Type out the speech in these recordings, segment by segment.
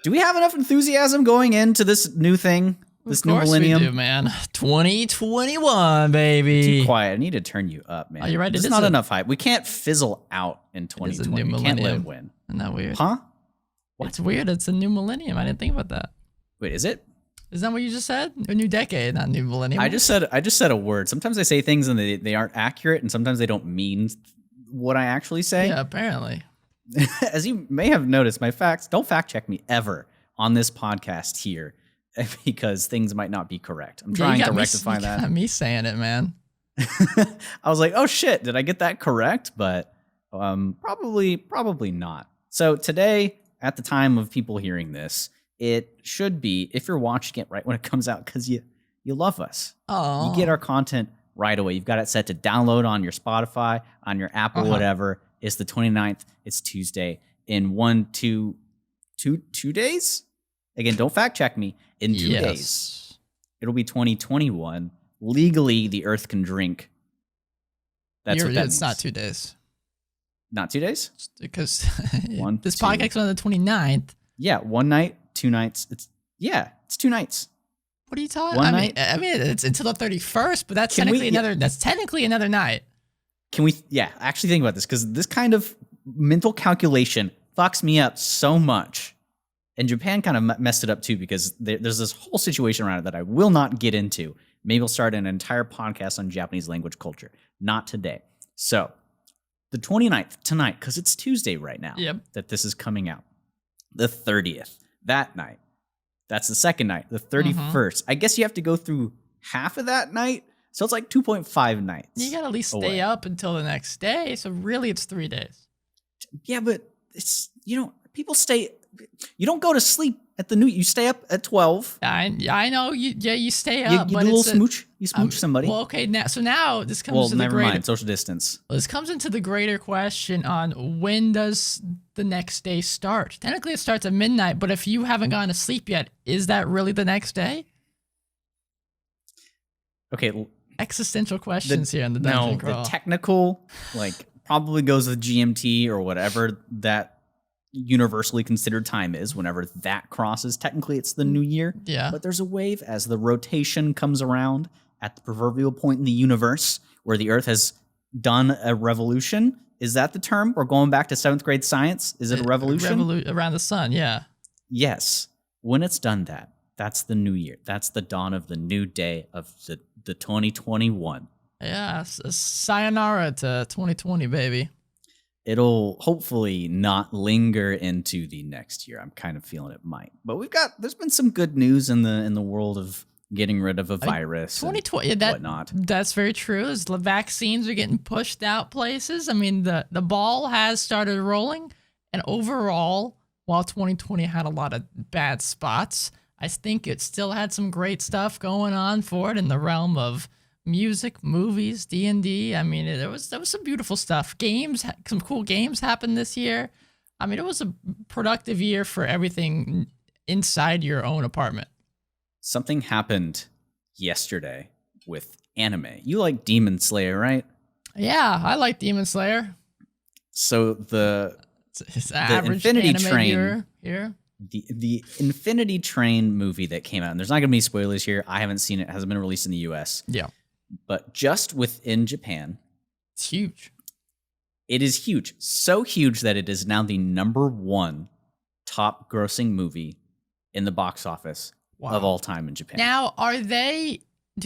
Do we have enough enthusiasm going into this new thing? This new millennium? We do, man. 2021, baby. Keep quiet. I need to turn you up, man. Oh, you're right. There's not enough hype. We can't fizzle out in 2020. We can't let it win. Isn't that weird? Huh? What? It's weird. It's a new millennium. I didn't think about that. Wait, is it? Is that what you just said? A new decade, not new millennium. I just said a word. Sometimes I say things and they aren't accurate, and sometimes they don't mean what I actually say. Yeah, apparently. As you may have noticed, my facts don't fact check me ever on this podcast here, because things might not be correct. I'm trying to rectify that. You got me saying it, man. I was like, oh shit, did I get that correct? But probably not. So today, at the time of people hearing this, it should be, if you're watching it right when it comes out, because you love us. Oh, you get our content right away. You've got it set to download on your Spotify, on your Apple, whatever. It's the 29th. It's Tuesday. In 2 days? Again, don't fact check me. In 2 days, it'll be 2021. Legally, the Earth can drink. That's what that means. It's not 2 days. Not 2 days? Because this podcast on the 29th. Yeah, 1 night, 2 nights. It's 2 nights. What are you talking about? I mean, it's until the 31st, but that's technically another night. Can we? Yeah, actually think about this, because this kind of mental calculation fucks me up so much. And Japan kind of messed it up too, because there's this whole situation around it that I will not get into. Maybe we'll start an entire podcast on Japanese language culture. Not today. So the 29th, tonight, because it's Tuesday right now that this is coming out. The 30th, that night. That's the second night. The 31st. I guess you have to go through half of that night. So it's like 2.5 nights. You got to at least stay up until the next day. So really it's 3 days. Yeah, but it's, people stay, you don't go to sleep at the you stay up at 12. I know. You stay up. You do a little smooch. You smooch somebody. Well, okay. Now this comes to the never mind. Social distance. This comes into the greater question on when does the next day start? Technically, it starts at midnight, but if you haven't gone to sleep yet, is that really the next day? Okay. Existential questions here in the dungeon crawl. The technical, probably goes with GMT or whatever that universally considered time is. Whenever that crosses, technically it's the new year. Yeah. But there's a wave as the rotation comes around at the proverbial point in the universe where the Earth has done a revolution. Is that the term? We're going back to 7th grade science. Is it a revolution? Around the sun, yeah. Yes. When it's done that, that's the new year. That's the dawn of the new day of the 2021. Yeah, sayonara to 2020, baby. It'll hopefully not linger into the next year. I'm kind of feeling it might. But there's been some good news in the world of getting rid of a virus 2020, and whatnot. That's very true. As the vaccines are getting pushed out places, I mean, the ball has started rolling. And overall, while 2020 had a lot of bad spots, I think it still had some great stuff going on for it in the realm of music, movies, D&D. I mean, there was some beautiful stuff. Games, some cool games happened this year. I mean, it was a productive year for everything inside your own apartment. Something happened yesterday with anime. You like Demon Slayer, right? Yeah, I like Demon Slayer. So the average Infinity anime Train here. The Infinity Train movie that came out, and there's not going to be spoilers here. I haven't seen it. It hasn't been released in the US. Yeah. But just within Japan. It's huge. It is huge. So huge that it is now the #1 top grossing movie in the box office of all time in Japan. Now, do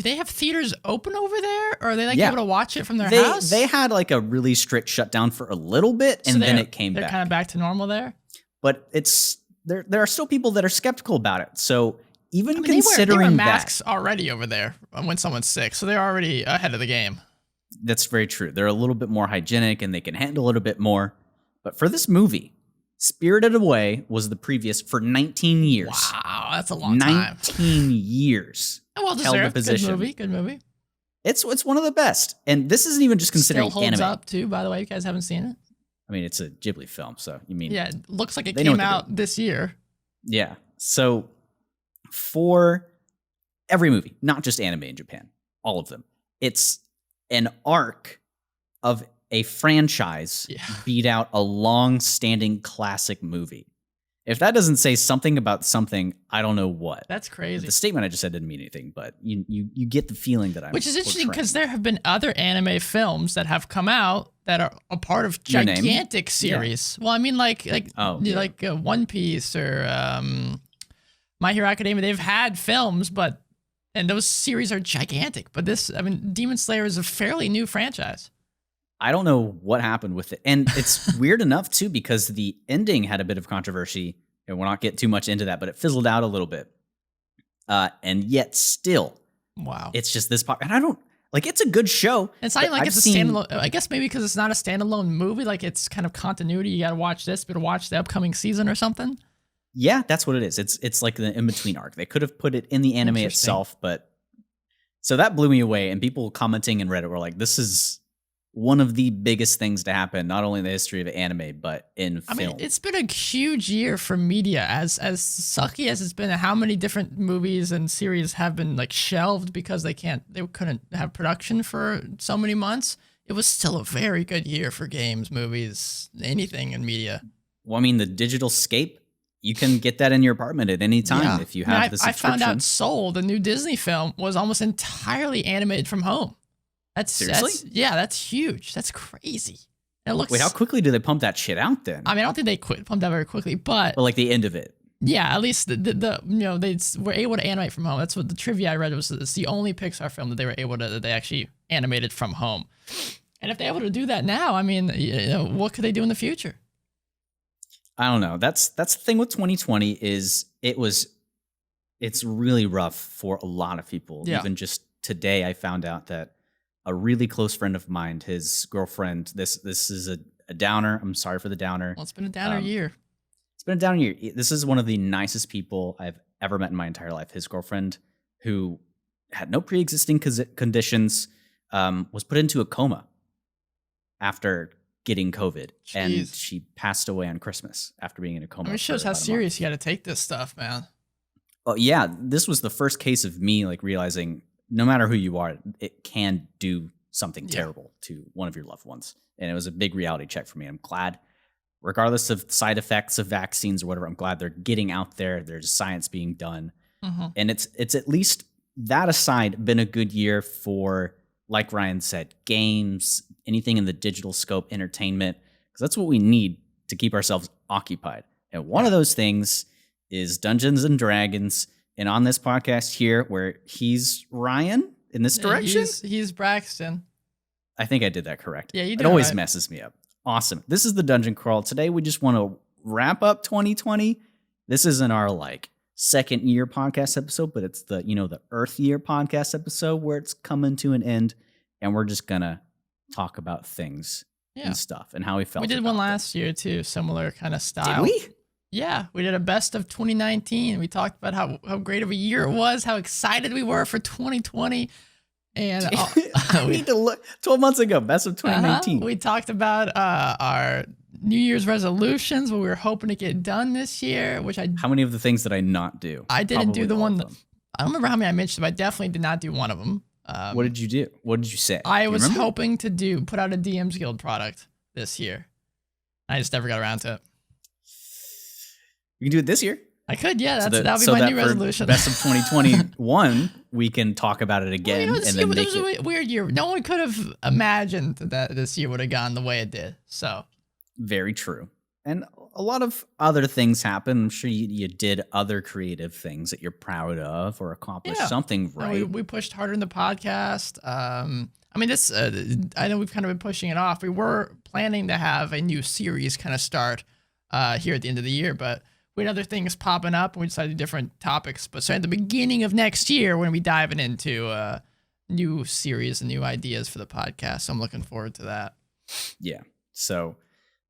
they have theaters open over there? Or are they able to watch it from their house? They had a really strict shutdown for a little bit, and then it came back. They're kind of back to normal there? But there are still people that are skeptical about it. So even considering they wear masks already over there when someone's sick, so they're already ahead of the game. That's very true. They're a little bit more hygienic and they can handle it a bit more. But for this movie, Spirited Away was the previous for 19 years. Wow, that's a long time. 19 years. Well deserved. Held the position. Good movie. It's one of the best. And this isn't even just considering still holds anime. Up too, by the way. You guys haven't seen it? I mean, it's a Ghibli film, so you mean... Yeah, it looks like it came out this year. Yeah. So for every movie, not just anime in Japan, all of them, it's an arc of a franchise beat out a long-standing classic movie. If that doesn't say something about something, I don't know what. That's crazy. The statement I just said didn't mean anything, but you get the feeling that I'm. Which is interesting portraying. because there have been other anime films that have come out that are a part of gigantic series. Well, I mean, like One Piece or My Hero Academia. They've had films, and those series are gigantic. But Demon Slayer is a fairly new franchise. I don't know what happened with it. And it's weird enough, too, because the ending had a bit of controversy. And we'll not get too much into that, but it fizzled out a little bit. And yet still, wow, it's just this pop. And I don't, like, it's a good show. It's not like it's a standalone. I guess maybe because it's not a standalone movie, like it's kind of continuity. You got to watch this, but watch the upcoming season or something. Yeah, that's what it is. It's like the in-between arc. They could have put it in the anime itself, but so that blew me away. And people commenting in Reddit were like, this is one of the biggest things to happen, not only in the history of anime, but in film. I mean, it's been a huge year for media. As sucky as it's been, how many different movies and series have been like shelved because they couldn't have production for so many months. It was still a very good year for games, movies, anything in media. Well, I mean, the digital scape, you can get that in your apartment at any time if you have the subscription. I found out Soul, the new Disney film, was almost entirely animated from home. Seriously? That's huge. That's crazy. And it looks. Wait, how quickly do they pump that shit out then? I mean, I don't think they pumped that very quickly, but like the end of it. Yeah, at least they were able to animate from home. That's what the trivia I read was. It's the only Pixar film that they were able to that they actually animated from home. And if they're able to do that now, I mean, what could they do in the future? I don't know. That's the thing with 2020 is it's really rough for a lot of people. Yeah. Even just today, I found out that a really close friend of mine, his girlfriend, this is a downer. I'm sorry for the downer. Well, it's been a downer year. It's been a downer year. This is one of the nicest people I've ever met in my entire life. His girlfriend, who had no pre-existing conditions, was put into a coma after getting COVID. Jeez. And she passed away on Christmas after being in a coma. I mean, it shows how serious you got to take this stuff, man. Well, yeah, this was the first case of me like realizing no matter who you are, it can do something terrible to one of your loved ones. And it was a big reality check for me. I'm glad, regardless of side effects of vaccines or whatever, I'm glad they're getting out there. There's science being done. Mm-hmm. And it's at least, that aside, been a good year for, like Ryan said, games, anything in the digital scope, entertainment, because that's what we need to keep ourselves occupied. And one of those things is Dungeons and Dragons. And on this podcast here, where he's Ryan in this direction, he's Braxton. I think I did that correct. Yeah, you did. It always messes me up. Awesome. This is the Dungeon Crawl. Today we just want to wrap up 2020. This isn't our like second year podcast episode, but it's the the Earth year podcast episode where it's coming to an end, and we're just gonna talk about things and stuff and how we felt. We did one last year too, similar kind of style. Did we? Yeah, we did a best of 2019. We talked about how great of a year it was, how excited we were for 2020. And I need to look 12 months ago, best of 2019. We talked about our New Year's resolutions, what we were hoping to get done this year, How many of the things did I not do? I didn't do the one. I don't remember how many I mentioned, but I definitely did not do one of them. What did you do? What did you say? I was hoping to put out a DM's Guild product this year. I just never got around to it. You can do it this year. I could, yeah. That'll be my new resolution. Best of 2021, we can talk about it again. Well, this was a weird year. No one could have imagined that this year would have gone the way it did. So very true. And a lot of other things happened. I'm sure you did other creative things that you're proud of or accomplished something right. We pushed harder in the podcast. I mean, this. I know we've kind of been pushing it off. We were planning to have a new series kind of start here at the end of the year, but we had other things popping up, and we decided different topics. But so at the beginning of next year, we're going to be diving into new series and new ideas for the podcast. So I'm looking forward to that. Yeah. So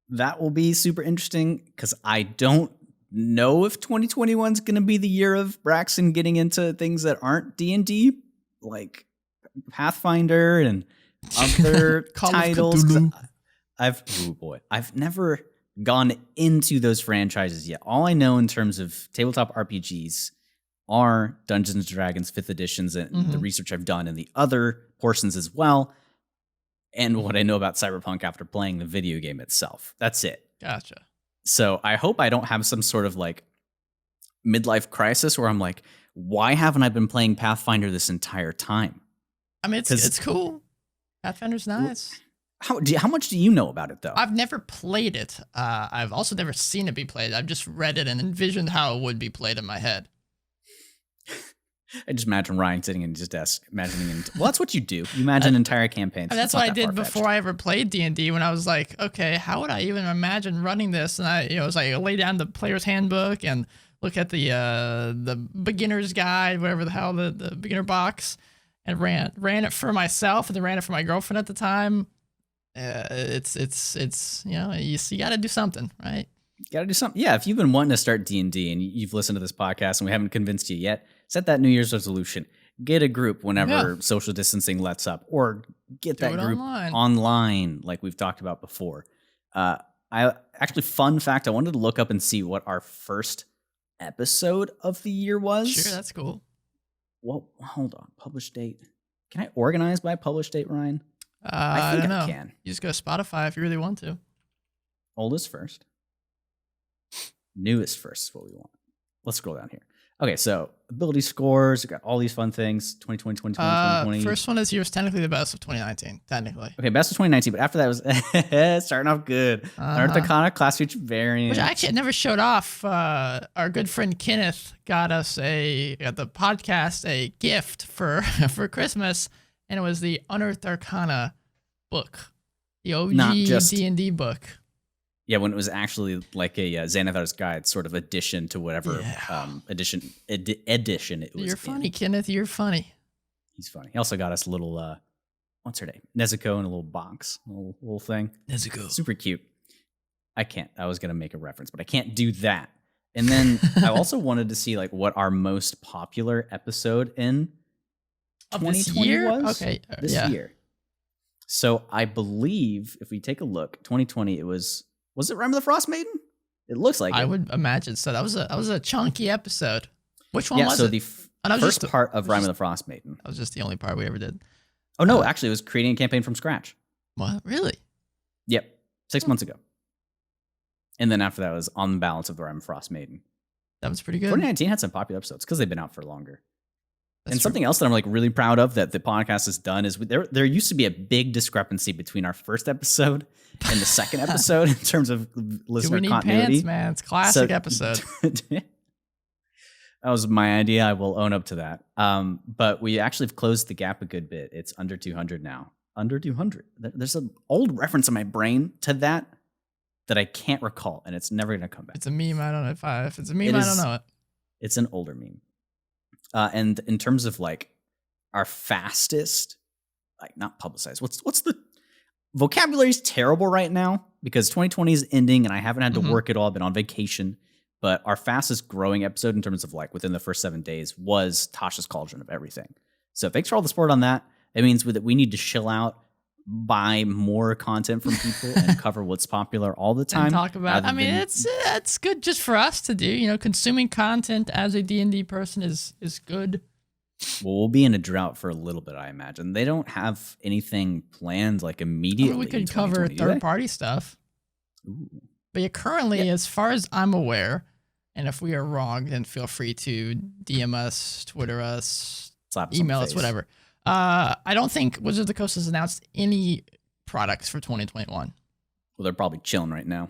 that will be super interesting because I don't know if 2021 is going to be the year of Braxton getting into things that aren't D&D, like Pathfinder and other titles. I've never gone into those franchises yet. All I know in terms of tabletop RPGs are Dungeons and Dragons 5th editions and the research I've done and the other portions as well. And what I know about Cyberpunk after playing the video game itself. That's it. Gotcha. So I hope I don't have some sort of like midlife crisis where I'm like, why haven't I been playing Pathfinder this entire time? I mean, it's cool. Pathfinder's nice. How much do you know about it though? I've never played it. I've also never seen it be played. I've just read it and envisioned how it would be played in my head. I just imagine Ryan sitting in his desk, imagining. Well, that's what you do. You imagine entire campaigns. That's what I did before I ever played D&D. When I was like, okay, how would I even imagine running this? And I was like, lay down the player's handbook and look at the beginner's guide, whatever the hell, the beginner box, and ran it for myself, and then ran it for my girlfriend at the time. It's you got to do something, right? You got to do something. Yeah, if you've been wanting to start D&D and you've listened to this podcast and we haven't convinced you yet, set that New Year's resolution. Get a group whenever social distancing lets up, or get that group online like we've talked about before. Fun fact, I wanted to look up and see what our first episode of the year was. Sure, that's cool. Well, hold on. Publish date. Can I organize by publish date, Ryan? I think I can. You just go to Spotify if you really want to. Oldest first. Newest first is what we want. Let's scroll down here. Okay, so ability scores. We got all these fun things. 2020, 2020. First one is yours, technically the best of 2019. Technically. Okay, best of 2019, but after that was starting off good. Learned Arcana class feature variant. Which actually never showed off. Our good friend Kenneth got us the podcast a gift for Christmas, and it was the Unearthed Arcana book, the OG D&D book. Yeah, when it was actually like a Xanathar's Guide sort of addition to whatever edition it was. You're funny, Kenneth. You're funny. He's funny. He also got us a little, what's her name? Nezuko in a little box, a little thing. Nezuko. Super cute. I was going to make a reference, but I can't do that. And then I also wanted to see like what our most popular episode in 2020 was. Okay. This year. So I believe if we take a look, 2020, it was it Rime of the Frost Maiden? It looks like I would imagine so. That was a chunky episode. Which one was it? So the first part of Rime of the Frost Maiden. That was just the only part we ever did. Oh no, actually it was creating a campaign from scratch. What? Really? Yep. 6 months ago. And then after that was On the Balance of the Rime of Frost Maiden. That was pretty good. 2019 had some popular episodes because they've been out for longer. That's something else that I'm like really proud of that the podcast has done is there used to be a big discrepancy between our first episode and the second episode in terms of listener continuity. Pants, man. It's classic episode. That was my idea. I will own up to that. But we actually have closed the gap a good bit. It's under 200 now. Under 200. There's an old reference in my brain to that I can't recall, and it's never going to come back. It's a meme. I don't know if it's a meme. I don't know it. It's an older meme. And in terms of like our fastest, like not publicized, what's the vocabulary is terrible right now because 2020 is ending and I haven't had to work at all. I've been on vacation, but our fastest growing episode in terms of like within the first 7 days was Tasha's Cauldron of Everything. So thanks for all the support on that. It means that we need to chill out, buy more content from people and cover what's popular all the time. And talk about. I mean, it's good just for us to do. You know, consuming content as a D&D person is good. Well, we'll be in a drought for a little bit, I imagine. They don't have anything planned like immediately. I mean, we could cover third-party stuff. Ooh. But yeah, currently, as far as I'm aware, and if we are wrong, then feel free to DM us, Twitter us, email us, whatever. I don't think Wizards of the Coast has announced any products for 2021. Well, they're probably chilling right now.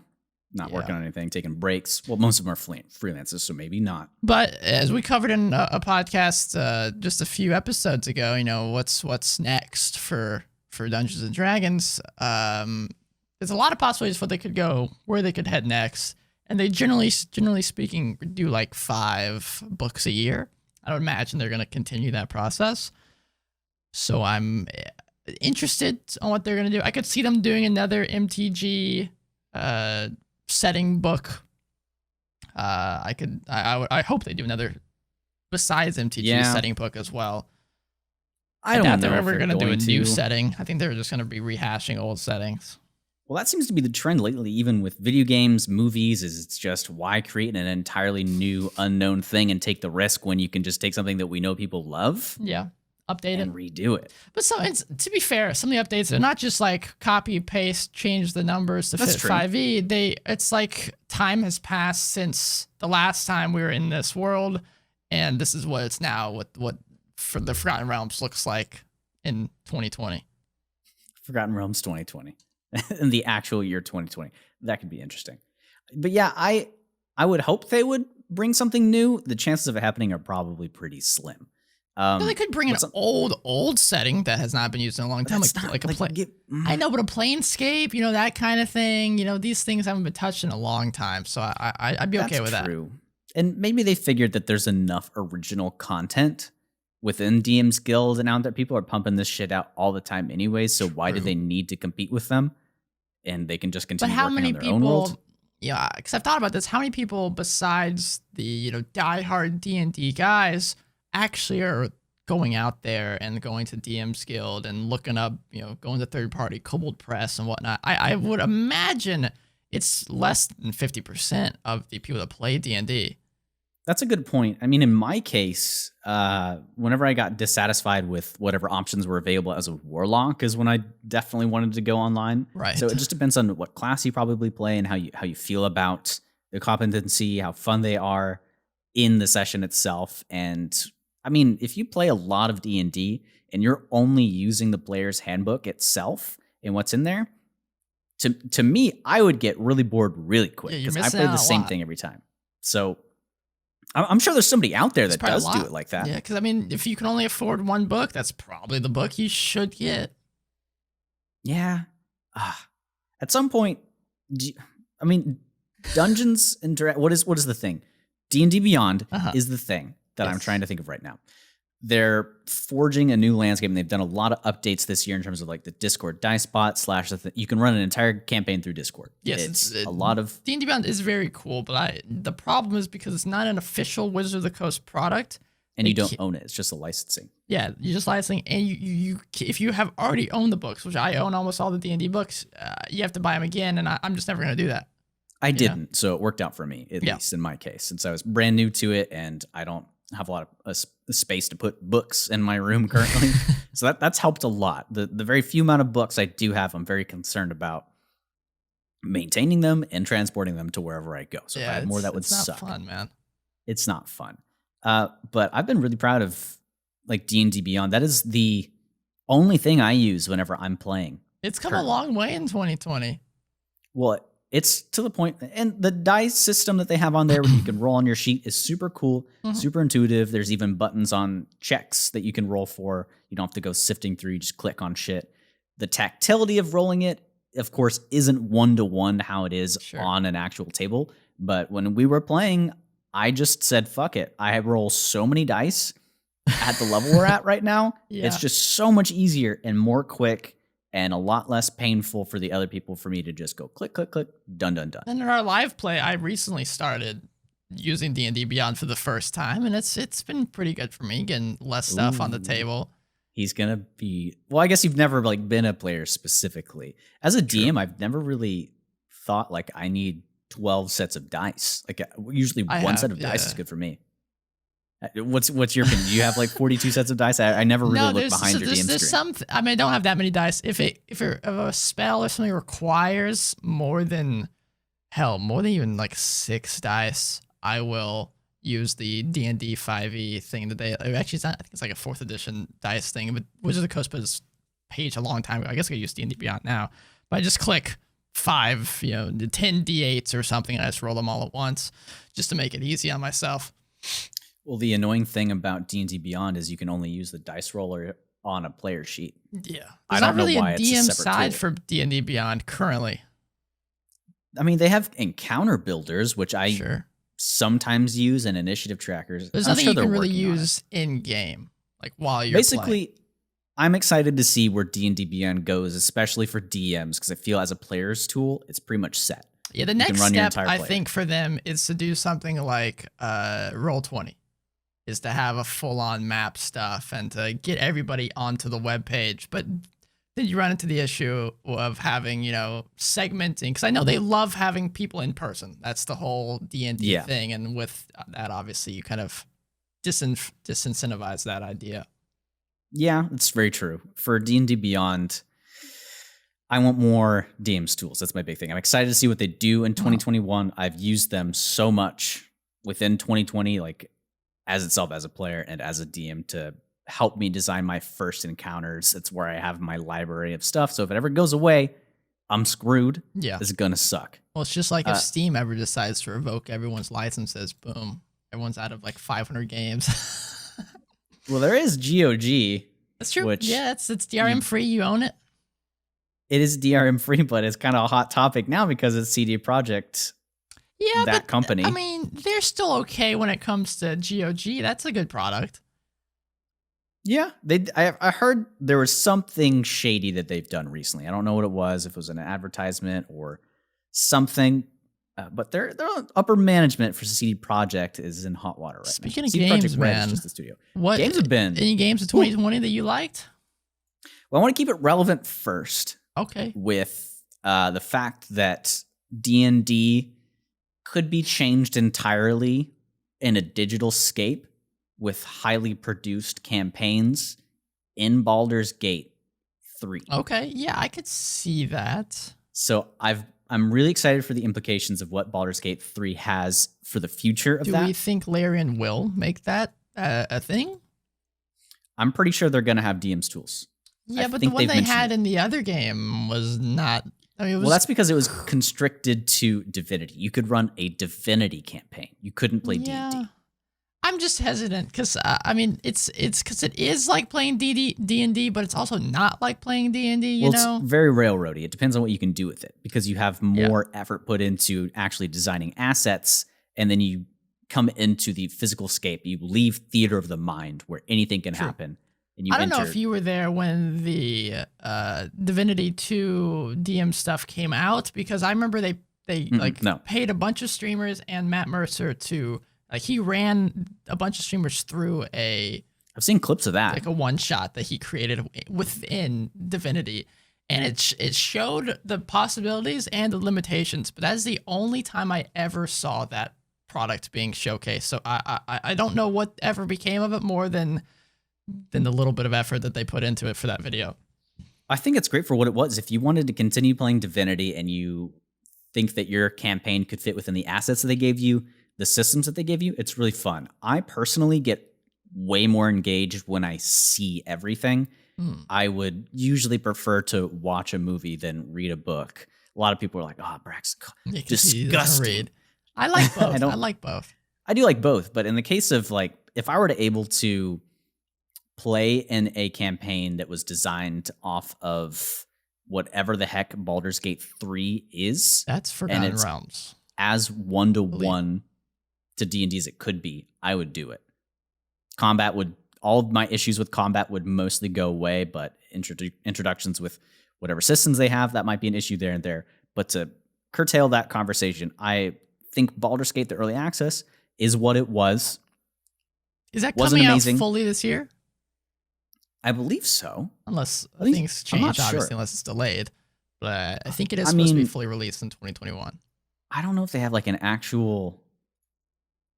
Not working on anything, taking breaks. Well, most of them are freelancers, so maybe not. But as we covered in a podcast just a few episodes ago, you know, what's next for Dungeons and Dragons? There's a lot of possibilities for where they could head next. And they generally speaking do like 5 books a year. I would imagine they're going to continue that process. So I'm interested on what they're going to do. I could see them doing another MTG setting book. I hope they do another besides MTG setting book as well. I don't know if they're ever going to do a new setting. I think they're just going to be rehashing old settings. Well, that seems to be the trend lately, even with video games, movies, is it's just why create an entirely new unknown thing and take the risk when you can just take something that we know people love. Yeah. Update and redo it. But to be fair, some of the updates are not just like copy paste, change the numbers to fit 5e. It's like time has passed since the last time we were in this world, and this is what it's now. What for the Forgotten Realms looks like in 2020. Forgotten Realms 2020, in the actual year 2020. That could be interesting. But yeah, I would hope they would bring something new. The chances of it happening are probably pretty slim. So they could bring an old setting that has not been used in a long time, I know, but a Planescape, that kind of thing. These things haven't been touched in a long time, so I'd be okay with that. True. And maybe they figured that there's enough original content within DM's Guild, and now that people are pumping this shit out all the time anyways, so why do they need to compete with them? And they can just continue working on their own world. Yeah, because I've thought about this. How many people besides the diehard D&D guys actually are going out there and going to DM's Guild and looking up, going to third-party Kobold Press and whatnot? I would imagine it's less than 50% of the people that play D&D. That's a good point. I mean, in my case, whenever I got dissatisfied with whatever options were available as a warlock is when I definitely wanted to go online. Right. So it just depends on what class you probably play and how you feel about the competency, how fun they are in the session itself. And I mean, if you play a lot of D&D and you're only using the player's handbook itself and what's in there, to me, I would get really bored really quick because I play the same thing every time. So I'm sure there's somebody out there that does do it like that. Yeah, because I mean, if you can only afford one book, that's probably the book you should get. Yeah. At some point, Dungeons and Dragons. What is the thing? D&D Beyond is the thing that I'm trying to think of right now. They're forging a new landscape, and they've done a lot of updates this year in terms of like the Discord dice bot / you can run an entire campaign through Discord. Yes, it's a lot of D&D Beyond is very cool, but the problem is because it's not an official Wizard of the Coast product, and you don't own it. It's just a licensing. Yeah, you're just licensing, and you if you have already owned the books, which I own almost all the D&D books, you have to buy them again, and I'm just never going to do that. I didn't, so it worked out for me, at least in my case, since I was brand new to it, and I don't have a lot of space to put books in my room currently. So that's helped a lot. The very few amount of books I do have, I'm very concerned about maintaining them and transporting them to wherever I go. So if I had more, that would suck. It's not fun, man. It's not fun. But I've been really proud of like D&D Beyond. That is the only thing I use whenever I'm playing. It's come a long way in 2020. Well, it's to the point, and the dice system that they have on there where you can roll on your sheet is super cool, super intuitive. There's even buttons on checks that you can roll for. You don't have to go sifting through, you just click on shit. The tactility of rolling it, of course, isn't one-to-one how it is on an actual table. But when we were playing, I just said, fuck it. I roll so many dice at the level we're at right now. It's just so much easier and more quick and a lot less painful for the other people for me to just go click, click, click, done, done, done. And in our live play, I recently started using D&D Beyond for the first time, and it's been pretty good for me, getting less stuff on the table. He's gonna be, well, I guess you've never like been a player specifically. As a DM, I've never really thought like I need 12 sets of dice. Like usually one set of dice is good for me. What's your opinion? Do you have like 42 sets of dice? I never really looked behind your DM screen. I don't have that many dice. If a spell or something requires more than even like 6 dice, I will use the D&D 5e thing that actually I think it's like a 4th edition dice thing, but Wizards of the Coast put this page a long time ago. I guess I could use D&D Beyond now, but I just click 5, 10 D8s or something, and I just roll them all at once just to make it easy on myself. Well, the annoying thing about D&D Beyond is you can only use the dice roller on a player sheet. Yeah. There's not really a DM side for D&D Beyond currently. I mean, they have encounter builders, which I sometimes use, and initiative trackers. There's nothing you can really use in-game, like while you're playing. I'm excited to see where D&D Beyond goes, especially for DMs, because I feel as a player's tool, it's pretty much set. Yeah, the next step, I think, for them is to do something like Roll20. Is to have a full-on map stuff and to get everybody onto the web page. But then you run into the issue of having, segmenting. Because I know they love having people in person. That's the whole D&D thing. And with that, obviously, you kind of disincentivize that idea. Yeah, it's very true. For D&D Beyond, I want more DM's tools. That's my big thing. I'm excited to see what they do in 2021. I've used them so much within 2020, like as itself as a player and as a DM to help me design my first encounters. It's where I have my library of stuff. So if it ever goes away, I'm screwed. Yeah. It's going to suck. Well, it's just like if Steam ever decides to revoke everyone's licenses, boom, everyone's out of like 500 games. Well, there is GOG. That's true. Which yeah, it's DRM free. You own it. It is DRM free, but it's kind of a hot topic now because it's CD Projekt. Yeah, that company. I mean, they're still okay when it comes to GOG. That's a good product. Yeah, I heard there was something shady that they've done recently. I don't know what it was, if it was an advertisement or something, but their upper management for CD Projekt is in hot water right now. Speaking of CD games, Projekt Red man, is just the studio. What games have been? Any games of 2020 that you liked? Well, I want to keep it relevant first. Okay. With the fact that D&D could be changed entirely in a digital scape with highly produced campaigns in Baldur's Gate 3. Okay, yeah, I could see that. So I'm really excited for the implications of what Baldur's Gate 3 has for the future of that. Do we think Larian will make that a thing? I'm pretty sure they're going to have DM's tools. Yeah, but the one they had in the other game was not. I mean, it was, well, that's because it was constricted to Divinity. You could run a Divinity campaign. You couldn't play D&D. I'm just hesitant because I mean it's because it is like playing D&D, but it's also not like playing D&D. You know, it's very railroady. It depends on what you can do with it because you have more effort put into actually designing assets, and then you come into the physical scape. You leave theater of the mind where anything can happen. And I don't know if you were there when the Divinity 2 DM stuff came out, because I remember they paid a bunch of streamers and Matt Mercer to he ran a bunch of streamers through I've seen clips of that, like a one shot that he created within Divinity, and it showed the possibilities and the limitations. But that's the only time I ever saw that product being showcased. So I don't know what ever became of it more than the little bit of effort that they put into it for that video. I think it's great for what it was. If you wanted to continue playing Divinity and you think that your campaign could fit within the assets that they gave you, the systems that they gave you, it's really fun. I personally get way more engaged when I see everything. I would usually prefer to watch a movie than read a book. A lot of people are like, "Oh, Brax, disgusting." I like both. I like both. I do like both, but in the case of like, if I were to able to play in a campaign that was designed off of whatever the heck Baldur's Gate 3 is, that's Forgotten Realms, as 1-to-1 to D&D as it could be, I would do it. All of my issues with combat would mostly go away, but introductions with whatever systems they have, that might be an issue there and there. But to curtail that conversation, I think Baldur's Gate, the early access, is what it was. Is that coming out fully this year? I believe so. Unless things change, obviously, unless it's delayed. But I think it is supposed to be fully released in 2021. I don't know if they have like an actual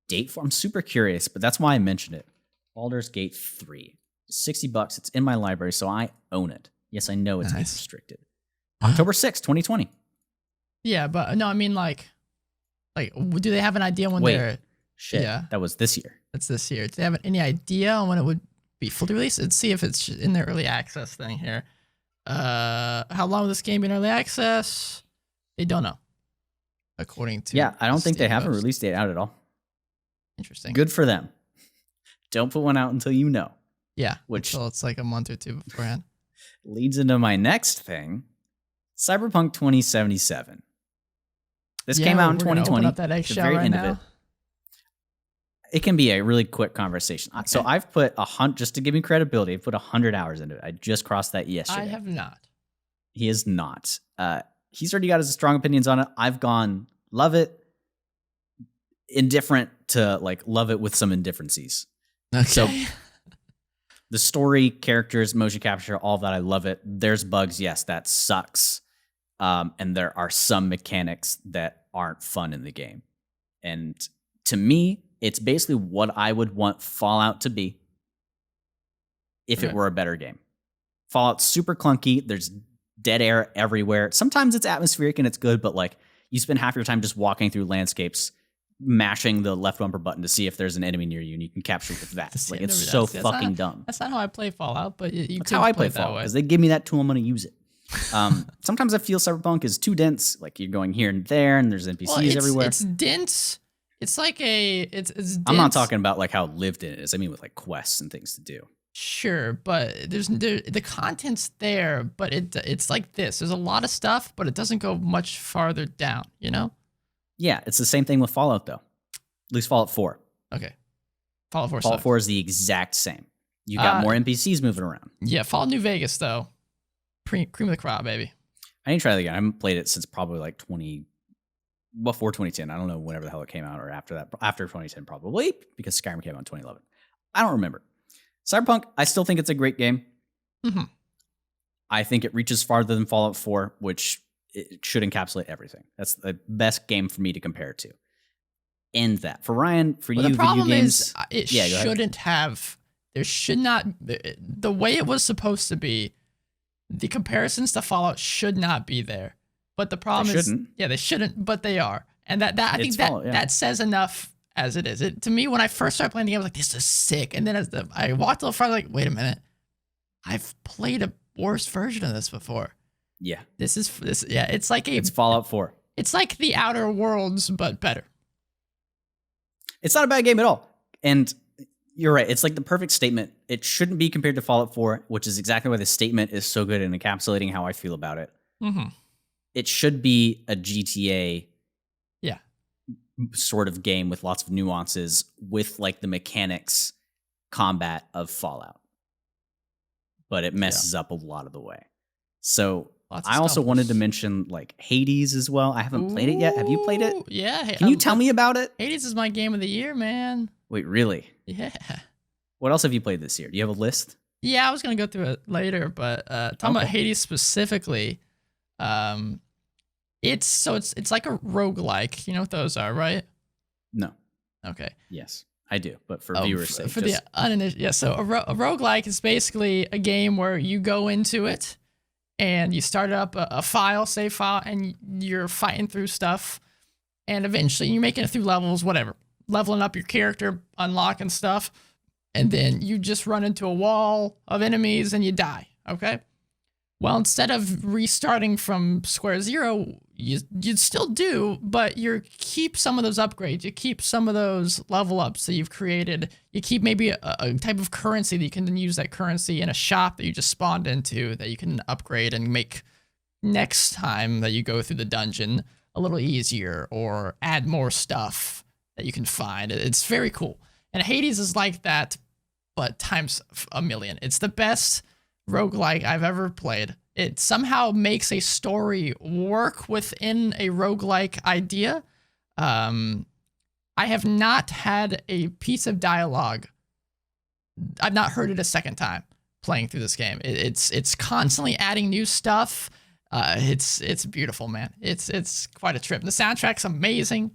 date for. I'm super curious, but that's why I mentioned it. Baldur's Gate 3, $60. It's in my library, so I own it. Yes, I know it's restricted. October 6th, 2020. Yeah, but no, I mean like, do they have an idea when they're? Shit, yeah, that was this year. That's this year. Do they have any idea on when it would be fully released? Let's see if it's in their early access thing here. How long will this game be in early access? They don't know. According to I don't think they have a release date out at all. Interesting. Good for them. Don't put one out until you know. Yeah, so it's like a month or two beforehand. Leads into my next thing, Cyberpunk 2077. This came out in 2020. Open up that eggshell the very right end now. of it. It can be a really quick conversation. Okay. So I've put just to give me credibility, I've put 100 hours into it. I just crossed that yesterday. I have not. He is not. He's already got his strong opinions on it. I've gone, love it, indifferent to like love it with some indifferencies. Okay. So the story, characters, motion capture, all of that, I love it. There's bugs, yes, that sucks. And there are some mechanics that aren't fun in the game. And to me, it's basically what I would want Fallout to be if it were a better game. Fallout's super clunky. There's dead air everywhere. Sometimes it's atmospheric and it's good, but like you spend half your time just walking through landscapes, mashing the left bumper button to see if there's an enemy near you, and you can capture it with that. Like it's so fucking dumb. That's not how I play Fallout, but that's how I play Fallout, because they give me that tool, I'm going to use it. Sometimes I feel Cyberpunk is too dense. Like you're going here and there, and there's NPCs everywhere. It's dense. It's like it's dense. I'm not talking about like how lived in it is. I mean with like quests and things to do. Sure, but the content's there, but it's like this. There's a lot of stuff, but it doesn't go much farther down, you know? Yeah, it's the same thing with Fallout, though. At least Fallout 4. Okay. Fallout 4 Fallout 4 is the exact same. You got more NPCs moving around. Yeah, Fallout New Vegas, though. Cream of the crop, baby. I need to try that again. I haven't played it since probably like before 2010. I don't know whenever the hell it came out, or after that. After 2010, probably, because Skyrim came out in 2011. I don't remember. Cyberpunk, I still think it's a great game. Mm-hmm. I think it reaches farther than Fallout 4, which it should encapsulate everything. That's the best game for me to compare it to. End that. For Ryan, for you, the problem video games, is it shouldn't have. There should not. The way it was supposed to be, the comparisons to Fallout should not be there. But the problem is, yeah, they shouldn't, but they are, and that I think that says enough as it is. To me, when I first started playing the game, I was like, "This is sick," and then as I walked to the front, like, "Wait a minute, I've played a worse version of this before." Yeah, this. Yeah, it's Fallout 4. It's like the Outer Worlds, but better. It's not a bad game at all, and you're right. It's like the perfect statement. It shouldn't be compared to Fallout 4, which is exactly why the statement is so good in encapsulating how I feel about it. Mm-hmm. It should be a GTA, sort of game with lots of nuances, with like the mechanics, combat of Fallout, but it messes up a lot of the way. So I also wanted to mention like Hades as well. I haven't played it yet. Have you played it? Yeah. Can you tell me about it? Hades is my game of the year, man. Wait, really? Yeah. What else have you played this year? Do you have a list? Yeah, I was gonna go through it later, but talking about Hades specifically, it's like a roguelike. You know what those are, right? No. Okay. Yes, I do, but for viewers' sake. For the uninitiated, yeah. So a roguelike is basically a game where you go into it and you start up a save file, and you're fighting through stuff, and eventually you're making it through levels, whatever, leveling up your character, unlocking stuff, and then you just run into a wall of enemies and you die. Okay. Well, instead of restarting from square zero, you'd still do, but you keep some of those upgrades. You keep some of those level ups that you've created. You keep maybe a type of currency that you can then use that currency in a shop that you just spawned into that you can upgrade and make next time that you go through the dungeon a little easier, or add more stuff that you can find. It's very cool. And Hades is like that, but times a million. It's the best roguelike I've ever played. It somehow makes a story work within a roguelike idea. I have not had a piece of dialogue. I've not heard it a second time playing through this game. It's constantly adding new stuff. It's beautiful, man. It's quite a trip. The soundtrack's amazing.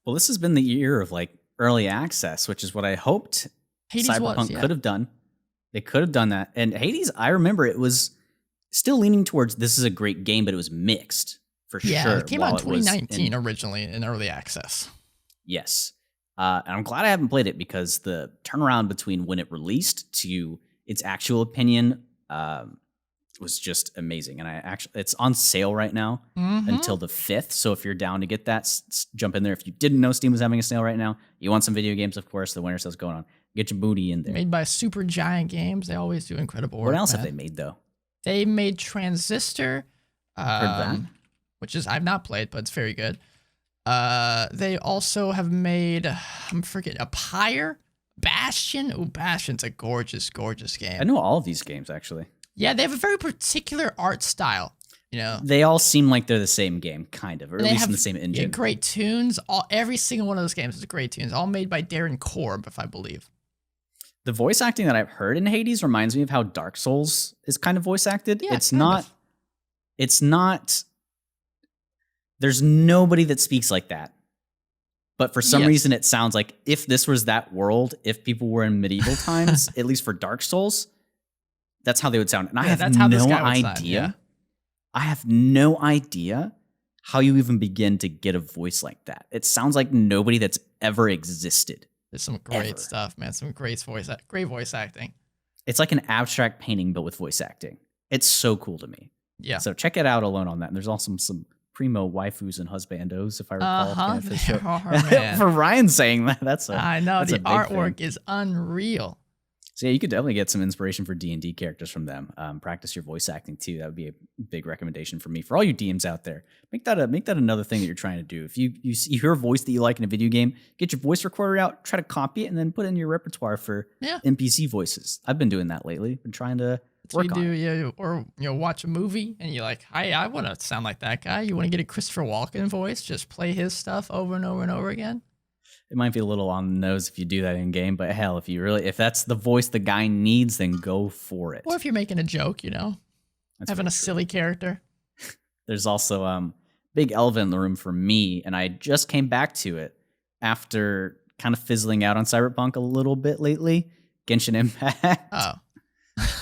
Well, this has been the year of like early access, which is what I hoped Cyberpunk could have done. They could have done that. And Hades, I remember it was still leaning towards this is a great game, but it was mixed for sure. Yeah, it came out in 2019 originally in early access. Yes. And I'm glad I haven't played it, because the turnaround between when it released to its actual opinion was just amazing. And it's on sale right now until the 5th. So if you're down to get that, jump in there. If you didn't know Steam was having a sale right now, you want some video games, of course, the winter sale's going on. Get your booty in there. Made by Super Giant Games. They always do incredible work. What else have they made, though? They made Transistor, which is I've not played, but it's very good. They also have made, I'm forgetting, a Pyre, Bastion. Oh, Bastion's a gorgeous, gorgeous game. I know all of these games, actually. Yeah, they have a very particular art style. You know, they all seem like they're the same game, kind of, or at least in the same engine. Yeah, great tunes. Every single one of those games is great tunes. All made by Darren Korb, if I believe. The voice acting that I've heard in Hades reminds me of how Dark Souls is kind of voice acted. Yeah, it's not. There's nobody that speaks like that. But for some reason, it sounds like if this was that world, if people were in medieval times, at least for Dark Souls, that's how they would sound. And I have no idea I have no idea how you even begin to get a voice like that. It sounds like nobody that's ever existed. There's some great stuff, man. Some great voice acting. It's like an abstract painting, but with voice acting. It's so cool to me. Yeah. So check it out alone on that. And there's also some primo waifus and husbandos, if I recall. For Ryan saying that, I know the artwork is unreal. So yeah, you could definitely get some inspiration for D&D characters from them. Practice your voice acting too. That would be a big recommendation for me. For all you DMs out there, make that another thing that you're trying to do. If you hear a voice that you like in a video game, get your voice recorder out, try to copy it, and then put it in your repertoire for NPC voices. I've been doing that lately. Been trying to work on it. Yeah, or watch a movie and you're like, I want to sound like that guy. You want to get a Christopher Walken voice, just play his stuff over and over and over again. It might be a little on the nose if you do that in game, but hell, if that's the voice the guy needs, then go for it. Or if you're making a joke, having a silly character. There's also big elephant in the room for me, and I just came back to it after kind of fizzling out on Cyberpunk a little bit lately. Genshin Impact. Oh.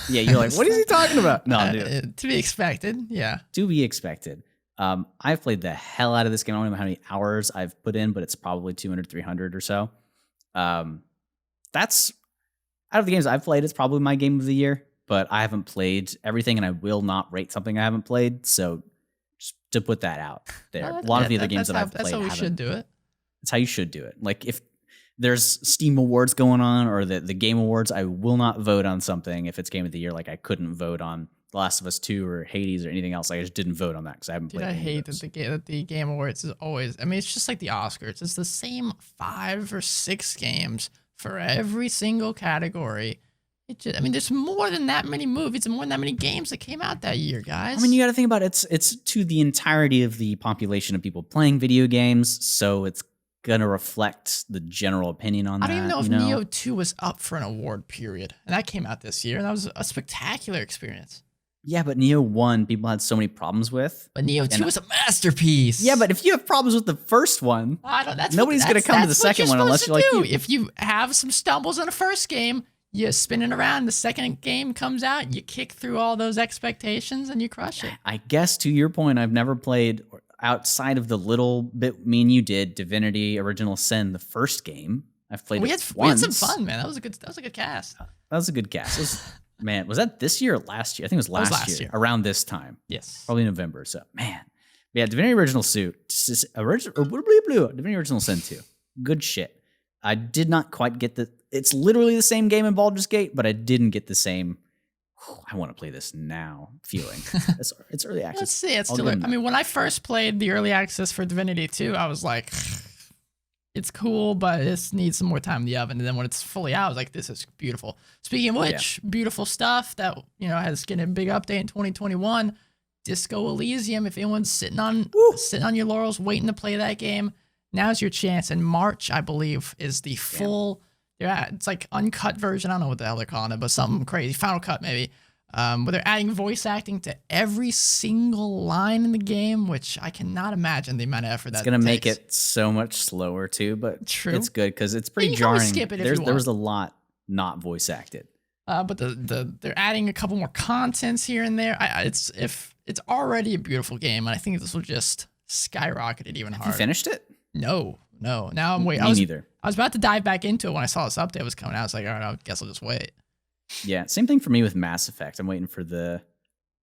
Yeah, you're like, what is he talking about? No, dude. To be expected, yeah. To be expected. I've played the hell out of this game. I don't know how many hours I've put in, but it's probably 200, 300 or so. That's out of the games I've played, it's probably my game of the year, but I haven't played everything and I will not rate something I haven't played. So just to put that out there, a lot of the other games that I've played. That's how we should do it. That's how you should do it. Like if there's Steam Awards going on or the Game Awards, I will not vote on something if it's game of the year. Like I couldn't vote on The Last of Us 2 or Hades or anything else. I just didn't vote on that because I haven't played. I hate that the Game Awards is always. I mean, it's just like the Oscars. It's the same 5 or 6 games for every single category. There's more than that many movies and more than that many games that came out that year, guys. I mean, you got to think about it. It's to the entirety of the population of people playing video games, so it's gonna reflect the general opinion on that. I don't even know if Neo 2 was up for an award period, and that came out this year, and that was a spectacular experience. Yeah, but Neo 1, people had so many problems with. But Neo 2 was a masterpiece. Yeah, but if you have problems with the first one, nobody's going to come to the second one unless you're like you. If you have some stumbles in the first game, you spin it around, the second game comes out, you kick through all those expectations, and you crush it. I guess to your point, I've never played, outside of the little bit me and you did, Divinity Original Sin, the first game. I've played once. We had some fun, man. That was a good cast. That was a good cast. Man, was that this year or last year? I think it was last year. Around this time. Yes. Probably November. So, man. Yeah, Divinity Original Divinity Original Sin 2. Good shit. I did not quite get it's literally the same game in Baldur's Gate, but I didn't get the same, I want to play this now feeling. It's early access. Let's see. It's still, when I first played the early access for Divinity 2, I was like, it's cool, but it needs some more time in the oven. And then when it's fully out, I was like, this is beautiful. Speaking of which, beautiful stuff that, has getting a big update in 2021. Disco Elysium. If anyone's sitting on your laurels waiting to play that game, now's your chance. In March, I believe, is the full, it's like uncut version. I don't know what the hell they're calling it, but something crazy. Final Cut, maybe. But they're adding voice acting to every single line in the game, which I cannot imagine the amount of effort it's going to make it so much slower too, but it's good because it's pretty jarring. Skip it there was a lot not voice acted. But they're adding a couple more contents here and there. It's already a beautiful game, and I think this will just skyrocket it even harder. Have you finished it? No. Now I'm waiting. Me neither. I was about to dive back into it when I saw this update was coming out. I was like, all right, I guess I'll just wait. Yeah, same thing for me with Mass Effect. I'm waiting for the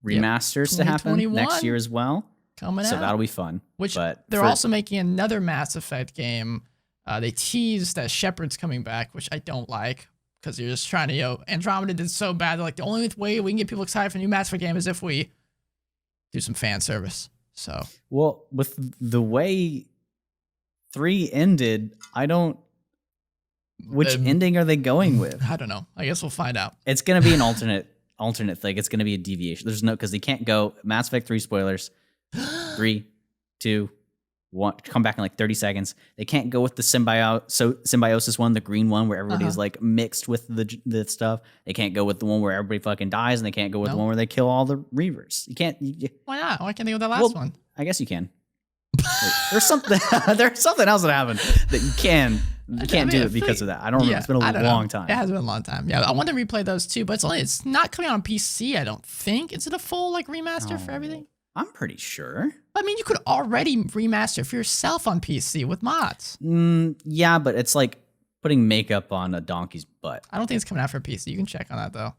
remasters to happen next year as well. Coming out. So that'll be fun. They're also making another Mass Effect game. They teased that Shepard's coming back, which I don't like because you're just trying to, Andromeda did so bad. They're like, the only way we can get people excited for a new Mass Effect game is if we do some fan service. So, well, with the way 3 ended, which ending are they going with? I don't know. I guess we'll find out. It's going to be an alternate thing. It's going to be a deviation. There's because they can't go Mass Effect 3 spoilers. 3, 2, 1. Come back in like 30 seconds. They can't go with the symbiosis one, the green one where everybody's like mixed with the stuff. They can't go with the one where everybody fucking dies, and they can't go with the one where they kill all the Reavers. You can't. Why not? Why can't they go with that last one? I guess you can. There's something else that happened that you can't do it because of that. I don't remember. It's been a long time. It has been a long time. Yeah, I want to replay those too, but it's not coming out on PC. I don't think. Is it a full remaster for everything? I'm pretty sure. I mean, you could already remaster for yourself on PC with mods. Yeah, but it's like putting makeup on a donkey's butt. I don't think it's coming out for PC. You can check on that though.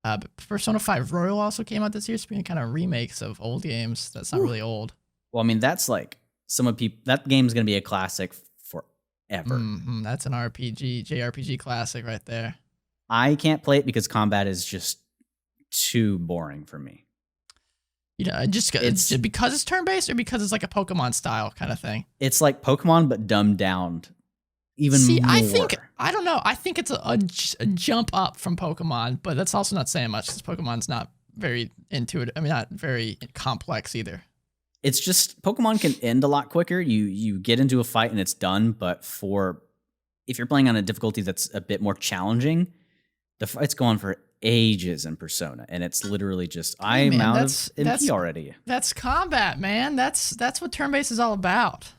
But Persona 5 Royal also came out this year, speaking kind of remakes of old games. That's not really old. Well, I mean, that's like that game's gonna be a classic forever. That's an JRPG classic right there. I can't play it because combat is just too boring for me. You know, it's because it's turn-based or because it's like a Pokemon style kind of thing? It's like Pokemon, but dumbed down even more. I don't know. I think it's a jump up from Pokemon, but that's also not saying much because Pokemon's not very intuitive. I mean, not very complex either. It's just Pokemon can end a lot quicker. You get into a fight and it's done, but if you're playing on a difficulty that's a bit more challenging, the fight's going for ages in Persona, and it's literally just I'm out of MP already. That's combat, man. That's what turn-based is all about.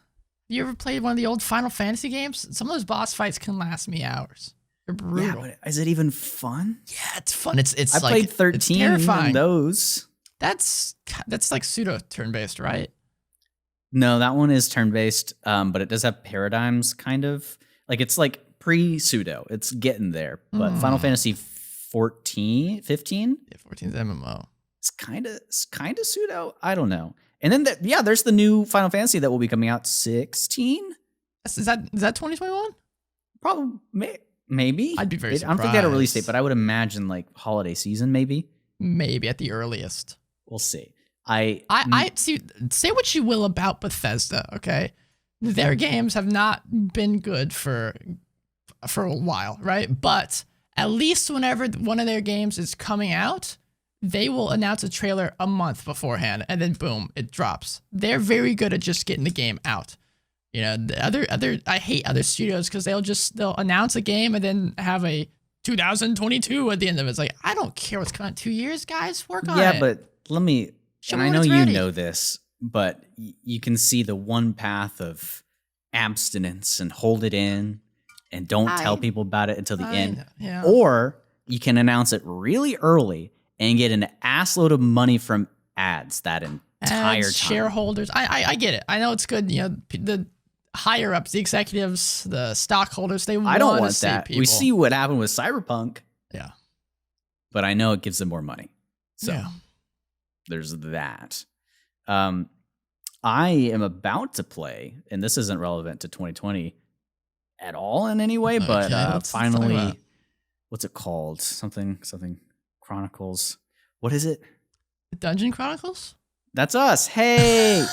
You ever played one of the old Final Fantasy games? Some of those boss fights can last me hours. They're brutal. Yeah, but is it even fun? Yeah, it's fun. It's I like, played 13 it's terrifying. of those. That's like pseudo turn-based, right? No, that one is turn-based, but it does have paradigms, kind of. Like, it's like pre-pseudo. It's getting there. But Final Fantasy 15? Yeah, 14's MMO. It's kind of pseudo. I don't know. And then, there's the new Final Fantasy that will be coming out 16? Is that 2021? Probably, maybe. I'd be very surprised. I don't think they had a release date, but I would imagine like holiday season, maybe. Maybe at the earliest. We'll see. I see. Say what you will about Bethesda, okay? Their games have not been good for a while, right? But at least whenever one of their games is coming out, they will announce a trailer a month beforehand, and then boom, it drops. They're very good at just getting the game out. You know, the I hate other studios because they'll announce a game and then have a 2022 at the end of it. It's like, I don't care what's coming out 2 years, guys. Work on it. Yeah, but let me. Show and me I when know it's you ready. know this, but you can see the one path of abstinence and hold it in and don't tell people about it until the end. Yeah. Or you can announce it really early and get an assload of money from ads that entire time. Shareholders. I get it. I know it's good. You know, the higher ups, the executives, the stockholders, they I don't want see that. people. We see what happened with Cyberpunk. Yeah. But I know it gives them more money. So yeah. there's that. I am about to play, and this isn't relevant to 2020 at all in any way, but let's talk about finally, it. what's it called? Something Chronicles. What is it? Dungeon Chronicles? That's us. Hey.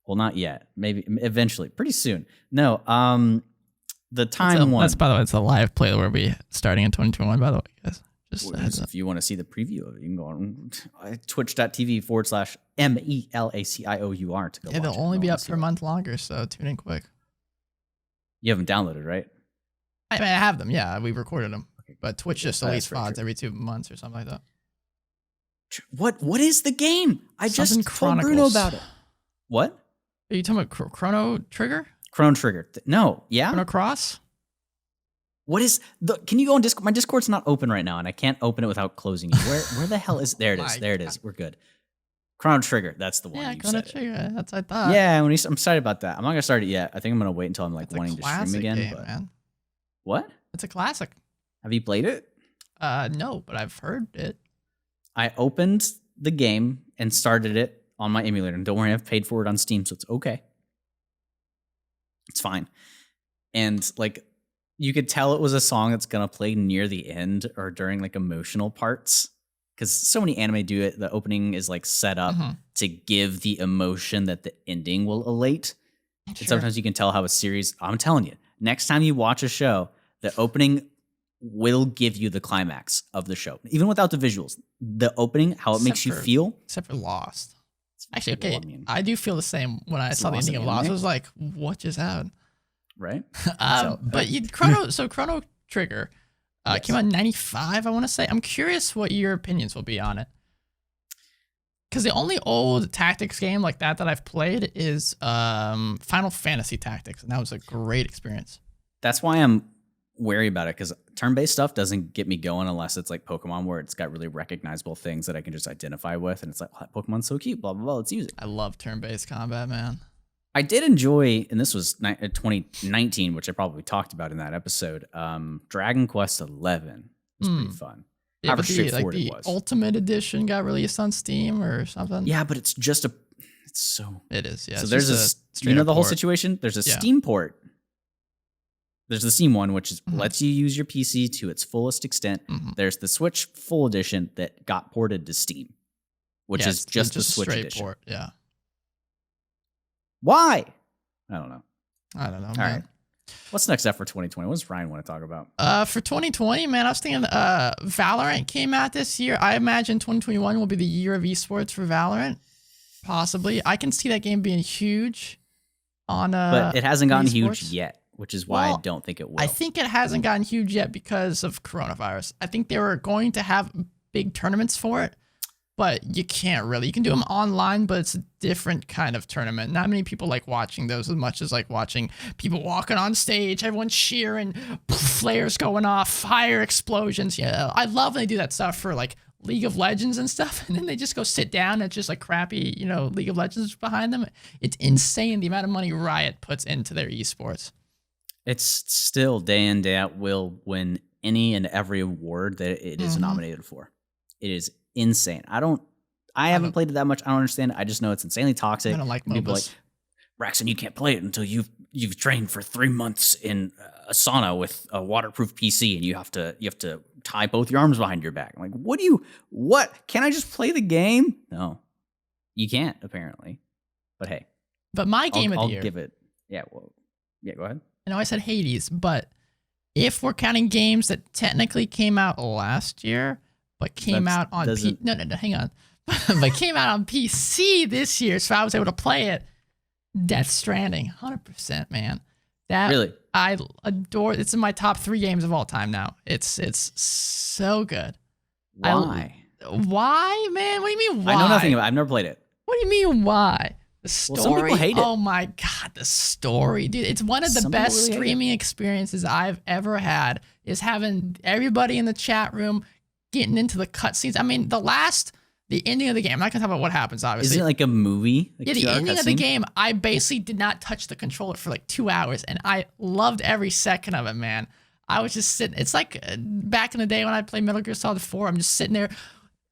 Well, not yet. Maybe eventually, pretty soon. No, the time one. That's, by the way, it's a live play where we starting in 2021, by the way, guys. Just a heads up. If you want to see the preview of it, you can go on twitch.tv/MELACIOUR to go watch it. They'll only be up for a month longer, so tune in quick. You haven't downloaded, right? I mean, I have them, yeah. We recorded them. Okay. But Twitch just That's release very VODs true. every 2 months or something like that. What is the game? I just Something told Bruno Chronicles. about it. What? Are you talking about Chrono Trigger? Chrono Trigger. No, yeah. Chrono Cross? What is the? Can you go on Discord? My Discord's not open right now, and I can't open it without closing you. Where the hell is? There it is. My There it is. We're good. Chrono Trigger. That's the one. Yeah, you Chrono said it. Trigger. That's what I thought. Yeah, I'm excited about that. I'm not gonna start it yet. I think I'm gonna wait until I'm like It's a wanting to stream classic again. game, But man. what? It's a classic. Have you played it? No, but I've heard it. I opened the game and started it on my emulator. And don't worry, I've paid for it on Steam, so it's okay. It's fine. And like, you could tell it was a song that's gonna play near the end or during like emotional parts. Because so many anime do it. The opening is like set up to give the emotion that the ending will elate. And sometimes you can tell how a series, I'm telling you, next time you watch a show, the opening will give you the climax of the show. Even without the visuals. The opening, how it makes you feel. Except for Lost. Actually, okay, Well, I mean, I do feel the same when I saw the Lost ending of an Lost. anime? I was like, what just happened? right? But Chrono Trigger Yes. came out in 95, I want to say. I'm curious what your opinions will be on it. Because the only old tactics game like that I've played is Final Fantasy Tactics, and that was a great experience. That's why I'm wary about it because turn-based stuff doesn't get me going unless it's like Pokemon, where it's got really recognizable things that I can just identify with, and it's like, oh, that Pokemon's so cute, blah blah blah. Let's use it. I love turn-based combat, man. I did enjoy, and this was 2019, which I probably talked about in that episode. Dragon Quest XI was pretty fun. Yeah, However but straightforward the it was. Ultimate Edition got released on Steam or something. Yeah, but it's just a. It's so. It is. Yeah. So it's there's just a. You know the whole port. situation. There's a Steam port. There's the Steam one, which is lets you use your PC to its fullest extent. There's the Switch Full Edition that got ported to Steam, which is just the Switch edition. Port. Yeah. Why? I don't know. All right. What's next up for 2020? What does Ryan want to talk about? For 2020, man, I was thinking Valorant came out this year. I imagine 2021 will be the year of esports for Valorant. Possibly. I can see that game being huge on but it hasn't gotten esports. huge yet, which is why I don't think it will. I think it hasn't gotten huge yet because of coronavirus. I think they were going to have big tournaments for it, but you can't really. You can do them online, but it's a different kind of tournament. Not many people like watching those as much as like watching people walking on stage, everyone cheering, flares going off, fire explosions. Yeah, I love when they do that stuff for like League of Legends and stuff, and then they just go sit down and it's just like crappy, League of Legends behind them. It's insane the amount of money Riot puts into their esports. It's still day in, day out will win any and every award that it is nominated for. It is insane. I haven't played it that much. I don't understand it. I just know it's insanely toxic. I don't like people MOBAs. Like, Braxton, you can't play it until you've trained for 3 months in a sauna with a waterproof PC, and you have to tie both your arms behind your back. I'm like, what? Can I just play the game? No, you can't, apparently. But hey. But my game of the year. I'll give it. Yeah, go ahead. I know I said Hades, but if we're counting games that technically came out last year, but came out on no, hang on. but came out on PC this year, so I was able to play it. Death Stranding, 100%, man. That really, I adore. It's in my top 3 games of all time now. It's so good. Why? Why, man? What do you mean why? I know nothing about it. I've never played it. What do you mean why? The story. Well, some people hate it. Oh my god, the story, dude! It's one of the best streaming experiences I've ever had. Is having everybody in the chat room getting into the cutscenes. I mean, the ending of the game. I'm not gonna talk about what happens. Obviously, isn't it like a movie? Like the ending of the game. I basically did not touch the controller for like 2 hours, and I loved every second of it, man. I was just sitting. It's like back in the day when I played Metal Gear Solid 4. I'm just sitting there,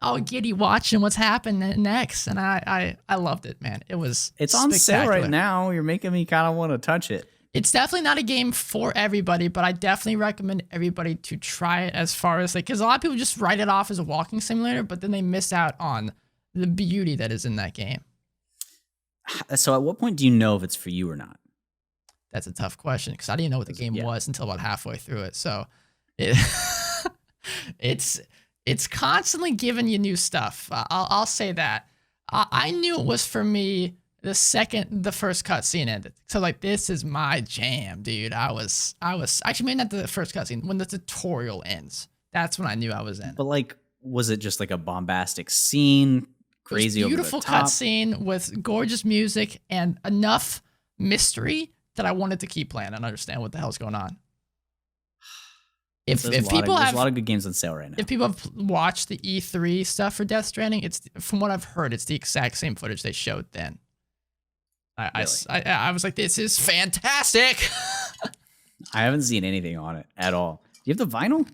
all giddy, watching what's happening next, and I loved it, man. It's on sale right now. You're making me kind of want to touch it. It's definitely not a game for everybody, but I definitely recommend everybody to try it. As far as because a lot of people just write it off as a walking simulator, but then they miss out on the beauty that is in that game. So, at what point do you know if it's for you or not? That's a tough question because I didn't know what the game was until about halfway through it. So, it's constantly giving you new stuff. I'll say that. I knew it was for me the second the first cutscene ended. So like, this is my jam, dude. I was actually maybe not the first cutscene, when the tutorial ends. That's when I knew I was in. But like, was it just like a bombastic scene, crazy over the top? Beautiful cutscene with gorgeous music and enough mystery that I wanted to keep playing and understand what the hell's going on. If people there's a lot of good games on sale right now. If people have watched the E3 stuff for Death Stranding, it's from what I've heard, it's the exact same footage they showed then. I was like, this is fantastic. I haven't seen anything on it at all. Do you have the vinyl?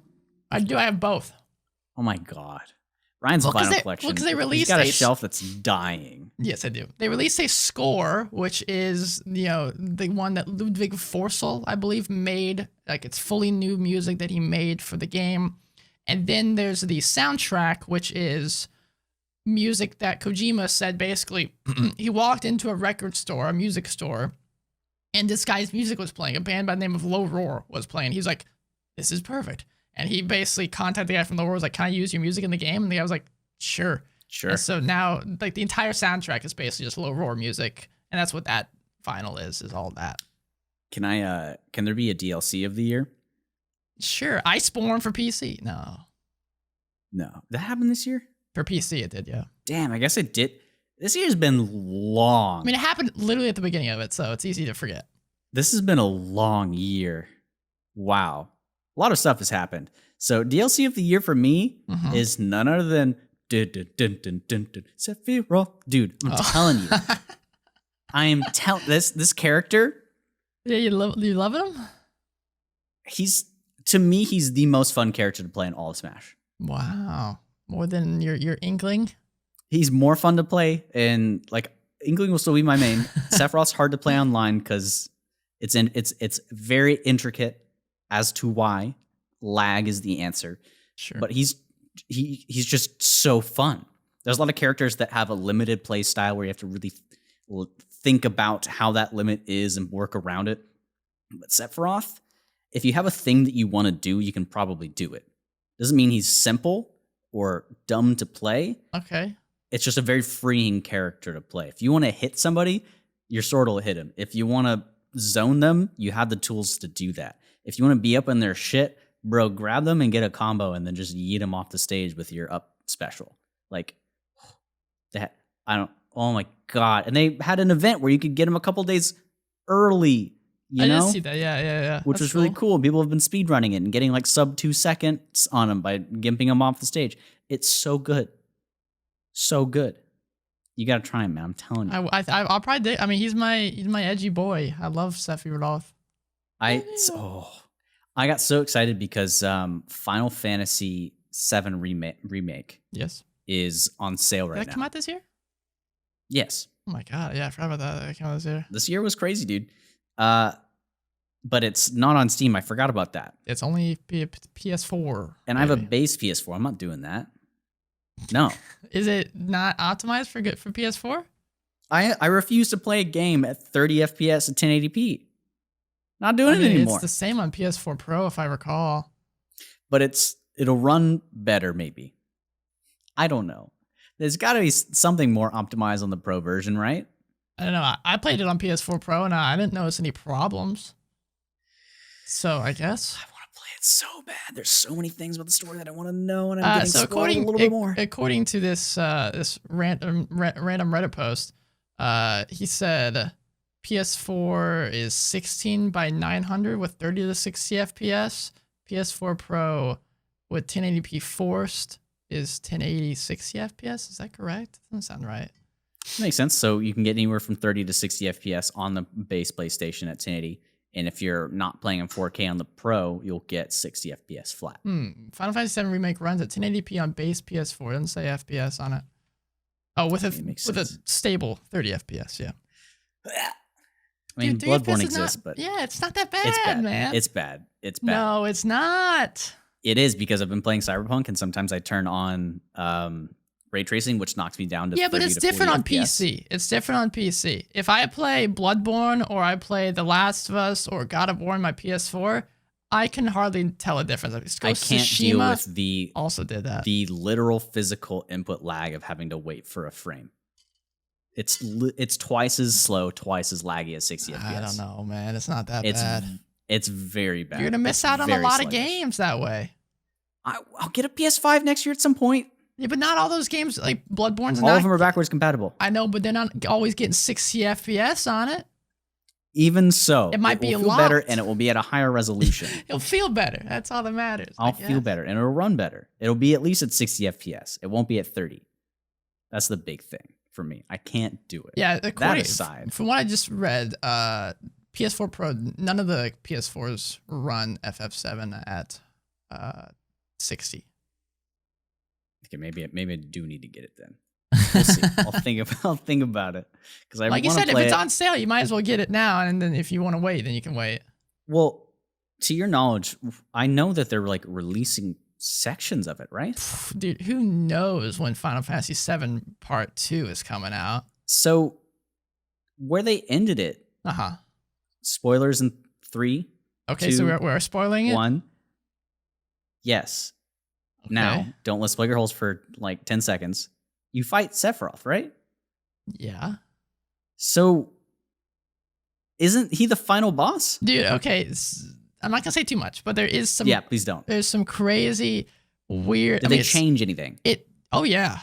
I do. I have both. Oh my god, Ryan's vinyl collection. Because they released he's got a shelf that's dying. Yes, I do. They released a score, which is the one that Ludwig Forsell, I believe, made. Like, it's fully new music that he made for the game. And then there's the soundtrack, which is music that Kojima said basically he walked into a record store, a music store, and this guy's music was playing. A band by the name of Low Roar was playing. He's like, this is perfect. And he basically contacted the guy from Low Roar, was like, can I use your music in the game? And the guy was like, sure. And so now, like, the entire soundtrack is basically just Low Roar music, and that's what that vinyl is all that. Can there be a DLC of the year? Sure. Iceborne for PC. No. That happened this year? For PC, it did, yeah. Damn, I guess it did. This year's been long. I mean, it happened literally at the beginning of it, so it's easy to forget. This has been a long year. Wow. A lot of stuff has happened. So DLC of the year for me is none other than Sephiroth. Dude, I'm telling you. I am telling this character. Yeah, you loving him? To me, he's the most fun character to play in all of Smash. Wow. More than your Inkling? He's more fun to play, and like Inkling will still be my main. Sephiroth's hard to play online because it's very intricate as to why lag is the answer. Sure. But he's just so fun. There's a lot of characters that have a limited play style where you have to really think about how that limit is and work around it. But Sephiroth, if you have a thing that you want to do, you can probably do it. Doesn't mean he's simple or dumb to play. Okay. It's just a very freeing character to play. If you want to hit somebody, your sword will hit him. If you want to zone them, you have the tools to do that. If you want to be up in their shit, bro, grab them and get a combo and then just yeet them off the stage with your up special. Like, that, oh my God. And they had an event where you could get them a couple days early, I did see that, yeah. Which was really cool. People have been speedrunning it and getting like sub 2 seconds on them by gimping them off the stage. It's so good. So good. You got to try him, man. I'm telling you. I'll probably dig. I mean, he's my edgy boy. I love Sephiroth. I got so excited because Final Fantasy VII remake yes is on sale right now. Did that come out this year? Yes. Oh my God, yeah, I forgot about that. That came out this year. This year was crazy, dude. But it's not on Steam. I forgot about that. It's only PS4. And I have a base PS4. I'm not doing that. No. Is it not optimized for PS4? I refuse to play a game at 30 FPS at 1080p. Not doing it anymore. It's the same on PS4 Pro, if I recall. But it'll run better, maybe. I don't know. There's got to be something more optimized on the Pro version, right? I don't know. I played it on PS4 Pro, and I didn't notice any problems. So I guess I want to play it so bad. There's so many things about the story that I want to know, and I'm getting so spoiled a little bit more. According to this random Reddit post, he said PS4 is 16 by 900 with 30 to 60 FPS. PS4 Pro with 1080p forced is 1080 60 FPS. Is that correct? Doesn't sound right. Makes sense. So you can get anywhere from 30 to 60 FPS on the base PlayStation at 1080. And if you're not playing in 4K on the Pro, you'll get 60 FPS flat. Final Fantasy VII Remake runs at 1080p on base PS4. It doesn't say FPS on it. Oh, with a stable 30 FPS, yeah. I mean, Bloodborne exists, but yeah, it's not that bad, man. It's bad. It's bad. No, it's not. It is because I've been playing Cyberpunk, and sometimes I turn on ray tracing, which knocks me down to 30 but it's to different 40 on FPS. PC. It's different on PC. If I play Bloodborne or I play The Last of Us or God of War on my PS4, I can hardly tell a difference. I can't deal with the also did that. The literal physical input lag of having to wait for a frame. It's twice as slow, twice as laggy as 60 FPS. I don't know, man. It's not that bad. It's very bad. You're gonna miss out on a lot of games that way. I'll get a PS5 next year at some point. Yeah, but not all those games, like Bloodborne's all of them are backwards compatible. I know, but they're not always getting 60 FPS on it. Even so, it might be a lot better, and it will be at a higher resolution. It'll feel better. That's all that matters. I'll feel better, and it'll run better. It'll be at least at 60 FPS. It won't be at 30. That's the big thing for me. I can't do it. Yeah, that aside, from what I just read, PS4 Pro, none of the PS4s run FF7 at 60. Okay, maybe I do need to get it then. We'll see. I'll think about it because like you said, if it's on sale, you might as well get it now, and then if you want to wait, then you can wait. Well, to your knowledge, I know that they're like releasing sections of it, right? Dude, who knows when Final Fantasy VII Part 2 is coming out? So, where they ended it, spoilers in 3. Okay, 2, so we're spoiling it. 1. Yes. Okay. Now, don't let's plug your holes for like 10 seconds. You fight Sephiroth, right? Yeah. So, isn't he the final boss? Dude, okay. I'm not going to say too much, but there is some... Yeah, please don't. There's some crazy, weird... Did they change anything? Oh, yeah.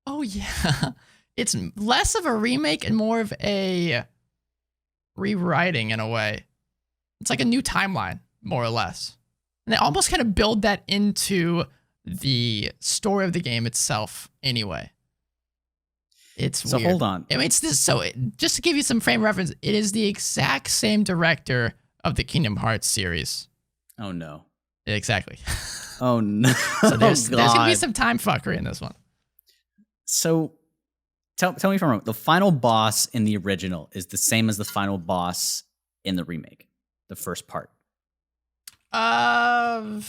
Oh, yeah. It's less of a remake and more of a rewriting in a way. It's like a new timeline. more or less. And they almost kind of build that into the story of the game itself anyway. It's so weird. hold on. I mean, it's this. So just to give you some frame reference, it is the exact same director of the Kingdom Hearts series. Oh no. Exactly. Oh no. So there's gonna be some time fuckery in this one. So tell me if I'm wrong. The final boss in the original is the same as the final boss in the remake, the first part. Like,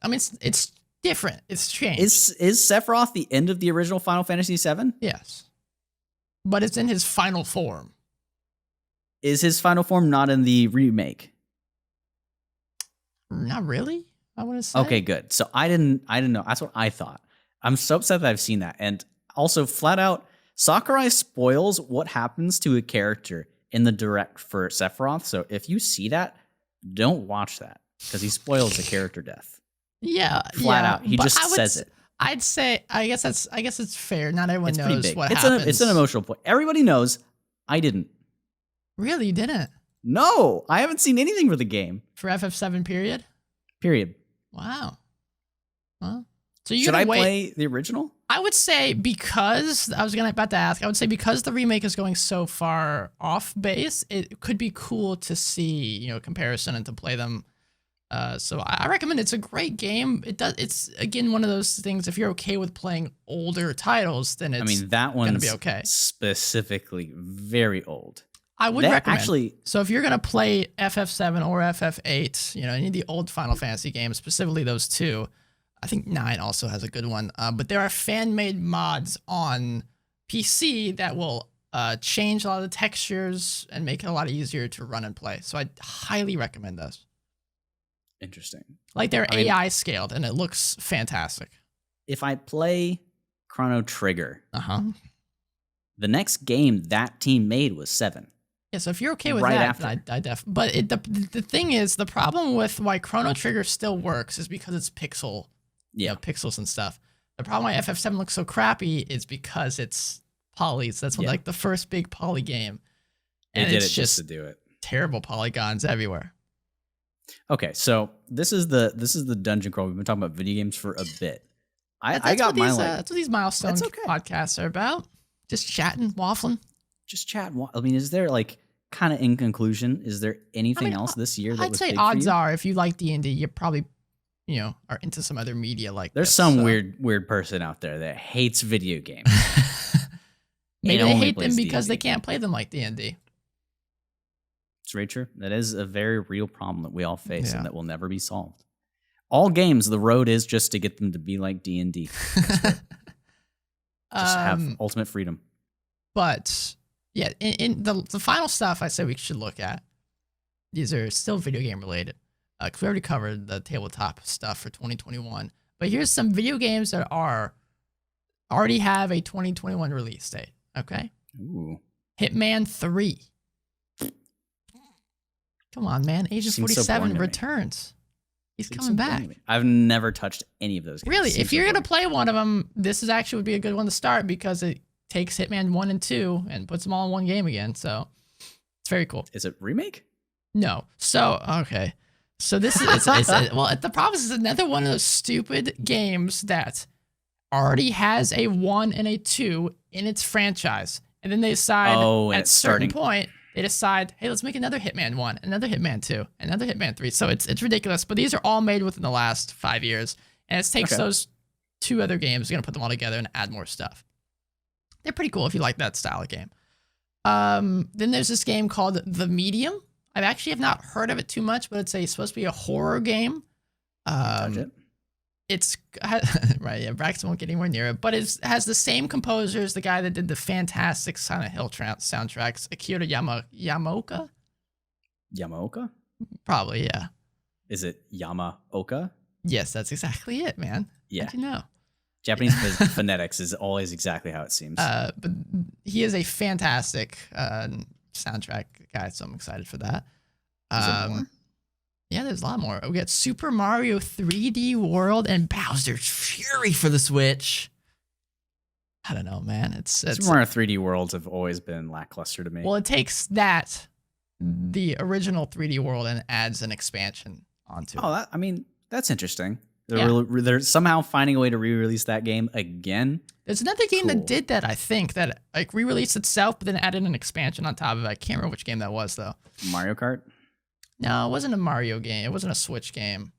I mean, it's different. It's changed. Is Sephiroth the end of the original Final Fantasy VII? Yes, but it's in his final form. Is his final form not in the remake? Not really. I want to say. Okay, good. So I didn't know. That's what I thought. I'm so upset that I've seen that. And also, flat out, Sakurai spoils what happens to a character in the direct for Sephiroth. So if you see that, don't watch that because he spoils the character death. Yeah, flat out. He just says it. I'd say. I guess it's fair. Not everyone knows what it's happens. It's an emotional point. Everybody knows. I didn't. Really, you didn't? No, I haven't seen anything for the game. For FF7 period. Wow. Well, so should I play the original? I would say because I was about to ask. I would say because the remake is going so far off base, it could be cool to see comparison and to play them. So I recommend. It's a great game. It's again one of those things. If you're okay with playing older titles, then it's that one's gonna be okay. Specifically, very old. I would recommend. Actually, so if you're gonna play FF7 or FF8, any of the old Final Fantasy games, specifically those two, I think 9 also has a good one. But there are fan-made mods on PC that will change a lot of the textures and make it a lot easier to run and play. So I highly recommend those. Interesting. Like they're AI scaled and it looks fantastic. If I play Chrono Trigger, the next game that team made was 7. Yeah, so if you're okay with that, I but the thing is, the problem with why Chrono Trigger still works is because it's pixels and stuff. The problem why FF7 looks so crappy is because it's polys. That's like the first big poly game. And it's just to do it. Terrible polygons everywhere. Okay, so this is the dungeon crawl. We've been talking about video games for a bit. I got my that's what these milestone podcasts are about. Just chatting, waffling. Just chat. I mean, is there kind of in conclusion, is there anything else this year that I'd say odds are if you like D&D, you probably, are into some other media like there's some weird person out there that hates video games. Maybe they hate them because they can't play them like D&D. It's very true. That is a very real problem that we all face and that will never be solved. All games, the road is just to get them to be like D&D. Just have ultimate freedom. But yeah, in the final stuff I say we should look at, these are still video game related. Because we already covered the tabletop stuff for 2021. But here's some video games that already have a 2021 release date. Okay? Ooh. Hitman 3. Come on, man. Agent 47 returns. He's coming back. I've never touched any of those games. Really, if you're going to play one of them, this is actually would be a good one to start because it takes Hitman 1 and 2 and puts them all in one game again. So it's very cool. Is it remake? No. So, okay. So this is, well, the problem is it's another one of those stupid games that already has a 1 and a 2 in its franchise. And then they decide at a certain point, they decide, hey, let's make another Hitman 1, another Hitman 2, another Hitman 3. So it's ridiculous. But these are all made within the last 5 years. And it takes those 2 other games, you're going to put them all together and add more stuff. They're pretty cool if you like that style of game. Then there's this game called The Medium. I actually have not heard of it too much, but it's supposed to be a horror game. It's right, yeah. Braxton won't get anywhere near it, but it has the same composer as the guy that did the fantastic Silent Hill soundtracks, Akira Yamaoka. Yamaoka? Probably, yeah. Is it Yamaoka? Yes, that's exactly it, man. Yeah. How'd you know? Japanese phonetics is always exactly how it seems. But he is a fantastic soundtrack guy, so I'm excited for that. Is there more? Yeah, there's a lot more. We got Super Mario 3D World and Bowser's Fury for the Switch. I don't know, man. It's Super Mario 3D Worlds have always been lackluster to me. Well, it takes that the original 3D world and adds an expansion onto it. I mean, that's interesting. Yeah. They're somehow finding a way to re-release that game again. There's another game Cool. that did that, I think, that like re-released itself, but then added an expansion on top of it. I can't remember which game that was, though. Mario Kart? No, it wasn't a Mario game. It wasn't a Switch game.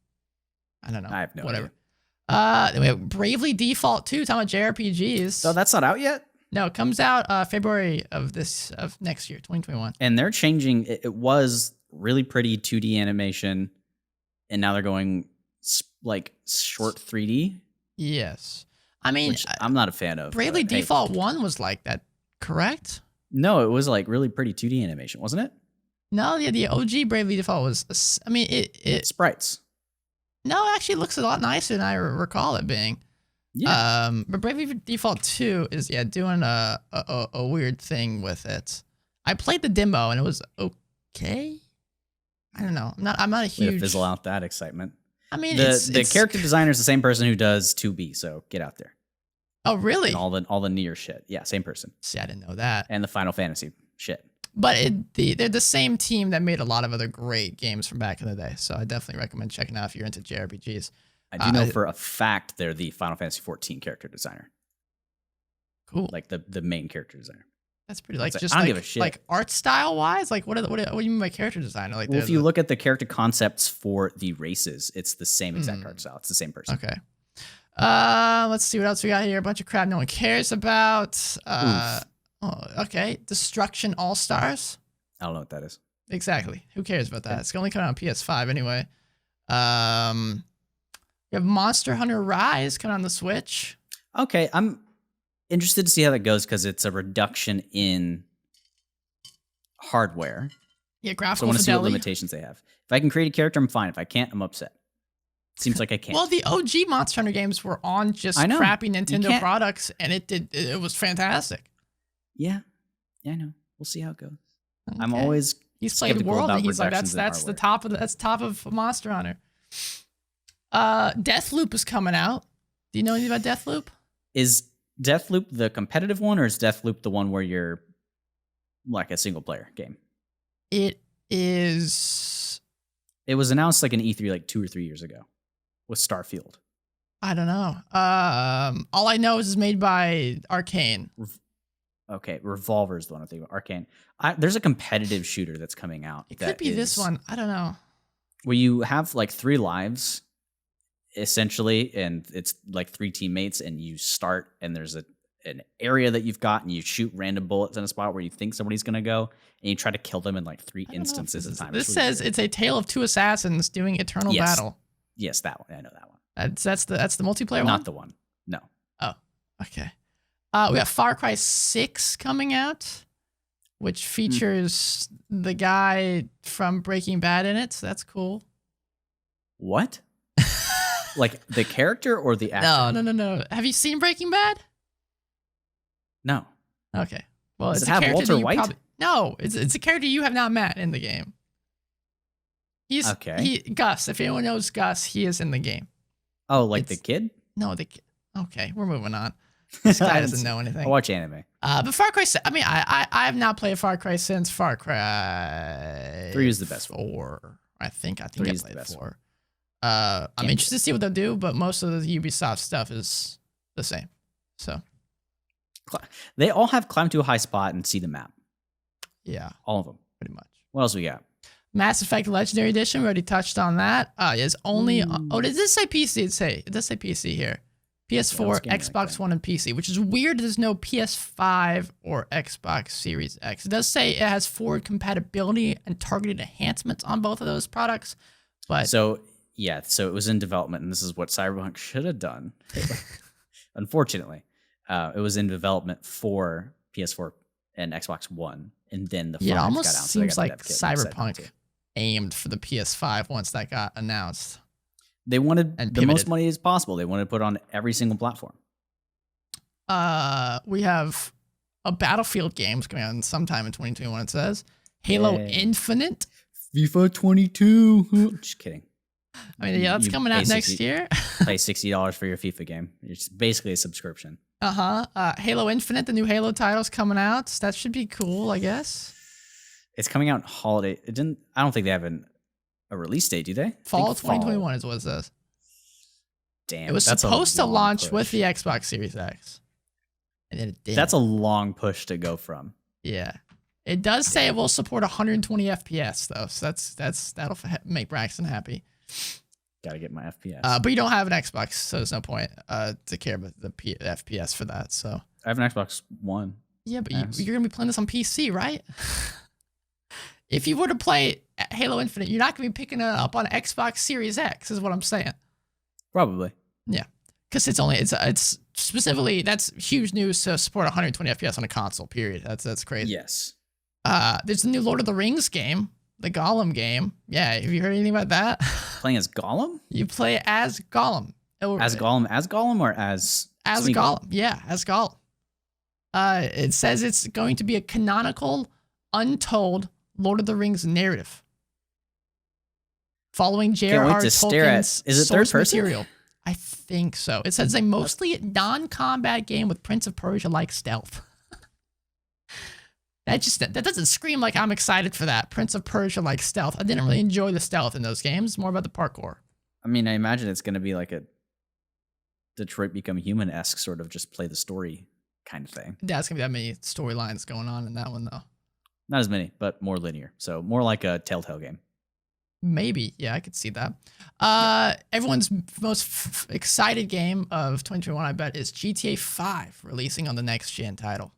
I don't know. I have no Whatever. idea. We have Bravely Default 2, talking about JRPGs. So that's not out yet? No, it comes out February of next year, 2021. And they're changing. It was really pretty 2D animation, and now they're going like short 3D. Yes. I mean, which I'm not a fan of. Bravely but, hey. Default 1 was like that, correct? No, it was like really pretty 2D animation, wasn't it? No, yeah, the OG Bravely Default was. I mean, it Sprites. No, it actually looks a lot nicer than I recall it being. Yeah. But Bravely Default 2 is doing a weird thing with it. I played the demo and it was okay. I don't know. I'm not a Way to huge fizzle out that excitement. I mean, the character designer is the same person who does 2B, so get out there. Oh, really? And all the near shit. Yeah, same person. See, I didn't know that. And the Final Fantasy shit. But they're the same team that made a lot of other great games from back in the day. So I definitely recommend checking out if you're into JRPGs. I do know for a fact they're the Final Fantasy 14 character designer. Cool. Like the main character designer. That's pretty like It's just I don't like, give a shit. like art style wise. Like what do you mean by character designer? Like Well, if you look at the character concepts for the races, it's the same exact Hmm. art style. It's the same person. Okay. Let's see what else we got here. A bunch of crap no one cares about. Okay. Destruction All Stars. I don't know what that is. Exactly. Who cares about that? It's only coming out on PS5 anyway. We have Monster Hunter Rise coming on the Switch. Okay, I'm interested to see how that goes because it's a reduction in hardware. Yeah, So I graphical want to see what fidelity. limitations they have. If I can create a character, I'm fine. If I can't, I'm upset. Seems like I can't. Well, the OG Monster Hunter games were on just I know. crappy You Nintendo can't- products, and it was fantastic. yeah, I know. We'll see how it goes. I'm Okay. always He's played skeptical World, about and he's like, reductions in that's the hardware. top of Monster Hunter. Deathloop is coming out. Do you know anything about Deathloop? Is Deathloop the competitive one, or is Deathloop the one where you're like a single player game? It is. It was announced like an E3 like 2 or 3 years ago with Starfield. I don't know. All I know is it's made by Arcane. Okay, Revolver is the one I'm thinking of. Arcane. There's a competitive shooter that's coming out. It could be this one. I don't know. Where you have like 3 lives, essentially, and it's like 3 teammates, and you start, and there's an area that you've got, and you shoot random bullets in a spot where you think somebody's gonna go, and you try to kill them in like 3 I don't know if instances at a time. This It's really says weird. it's a tale of two assassins doing eternal Yes. battle. Yes, that one. I know that one. That's the multiplayer Not one. the one. No. Oh, okay. We got Far Cry 6 coming out, which features the guy from Breaking Bad in it. So that's cool. What? Like the character or the actor? No. Have you seen Breaking Bad? No. Okay. Well, Does it's it a have character Walter that you White? probably no. It's a character you have not met in the game. He's Okay. Gus. If anyone knows Gus, he is in the game. Oh, like the It's- kid? No, okay, we're moving on. This guy doesn't know I anything. watch anime. But Far Cry. I mean, I have not played Far Cry since Far Cry 3 is the best one. 4. I think 3 I is the played best 4. I'm Yeah. interested to see what they'll do, but most of the Ubisoft stuff is the same. So They all have climb to a high spot and see the map. yeah, All of them. pretty much. What else we got? Mass Effect Legendary Edition. We already touched on that. It's only. Ooh. Oh, does this say PC? It does say PC here. PS4, let's get into that Xbox thing. One, and PC, which is weird. There's no PS5 or Xbox Series X. It does say it has forward compatibility and targeted enhancements on both of those products, but So it was in development, and this is what Cyberpunk should have done. Unfortunately, it was in development for PS4 and Xbox One, and then the yeah, it phones almost got out, so they seems got the like dev kit and Cyberpunk Cyberpunk too. aimed for the PS5 once that got announced. They wanted And the most pivoted. money as possible. They wanted to put on every single platform. We have a Battlefield games coming out sometime in 2021. It says Halo Yay. Infinite. FIFA 22. Just kidding. I mean, yeah, that's You coming out pay next 60 year. Pay $60 for your FIFA game. It's basically a subscription. Halo Infinite, the new Halo title's coming out. That should be cool, I guess. It's coming out holiday. It didn't. I don't think they have a release date, do they? Fall 2021 is what it says. Damn, It was that's supposed to launch push. with the Xbox Series X, and then it didn't. That's a long push to go from. Yeah. It does say it will support 120 FPS though, so that'll make Braxton happy. Got to get my FPS. But you don't have an Xbox, so there's no point to care about the FPS for that. So I have an Xbox One. Yeah, but you're gonna be playing this on PC, right? If you were to play Halo Infinite, you're not gonna be picking it up on Xbox Series X, is what I'm saying. Probably. Yeah, because it's specifically, that's huge news to support 120 FPS on a console. Period. That's crazy. Yes. There's the new Lord of the Rings game, the Gollum game. Yeah, have you heard anything about that? Playing as Gollum? You play as Gollum. As Gollum or as Gollum? Gollum? Yeah, as Gollum. It says it's going to be a canonical, untold Lord of the Rings narrative, following J.R.R. Tolkien's Is it source third person? material. I think so. It says a mostly non-combat game with Prince of Persia-like stealth. That doesn't scream like I'm excited for that. Prince of Persia-like stealth. I didn't really enjoy the stealth in those games. More about the parkour. I mean, I imagine it's going to be like a Detroit Become Human-esque sort of just play the story kind of thing. That's going to be that many storylines going on in that one, though. Not as many, but more linear. So more like a Telltale game. Maybe. Yeah, I could see that. Everyone's most excited game of 2021, I bet, is GTA 5 releasing on the next gen title.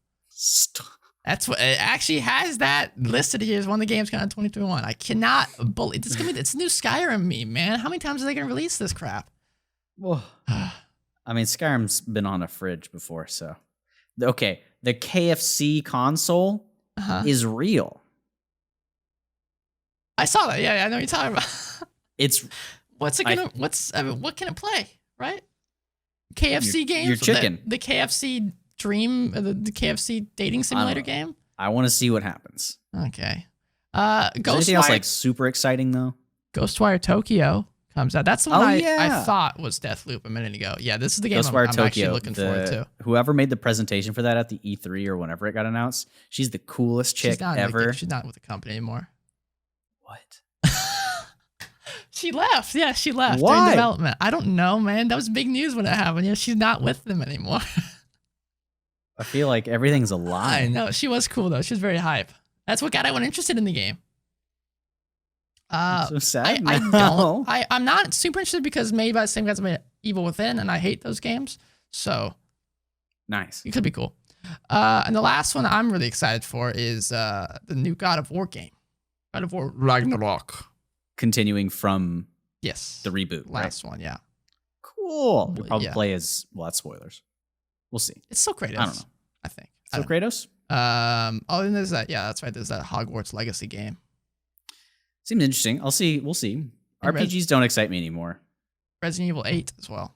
That's what it actually has that listed here as one of the games coming out in 2021. I cannot believe it's new Skyrim meme, man. How many times are they gonna release this crap? Well, I mean, Skyrim's been on a fridge before, so okay. The KFC console is real. I saw that. Yeah, I know what you're talking about. It's what can it play? Right? KFC games. Your chicken. The KFC Dream, the KFC dating simulator game. I want to see what happens. Okay. Anything else like super exciting though? Ghostwire Tokyo comes out. That's the one I thought was Deathloop a minute ago. Yeah, this is the game I'm actually looking forward to. Whoever made the presentation for that at the E3 or whenever it got announced, she's the coolest chick ever. She's not with the company anymore. What? She left. Yeah, she left Why? during development. I don't know, man. That was big news when it happened. Yeah, she's not with them anymore. I feel like everything's a lie. I know. She was cool, though. She was very hype. That's what got everyone interested in the game. So sad. I'm not super interested because made by the same guys that made Evil Within, and I hate those games. So nice. It could be cool. And the last one I'm really excited for is the new God of War game. God of War Ragnarok. Continuing from the reboot. Last one, yeah. Cool. You'll probably play as, well, that's spoilers. We'll see. It's still Kratos. I don't know. I think. Still Kratos? And there's that. Yeah, that's right. There's that Hogwarts Legacy game. Seems interesting. We'll see. RPGs don't excite me anymore. Resident Evil 8 as well.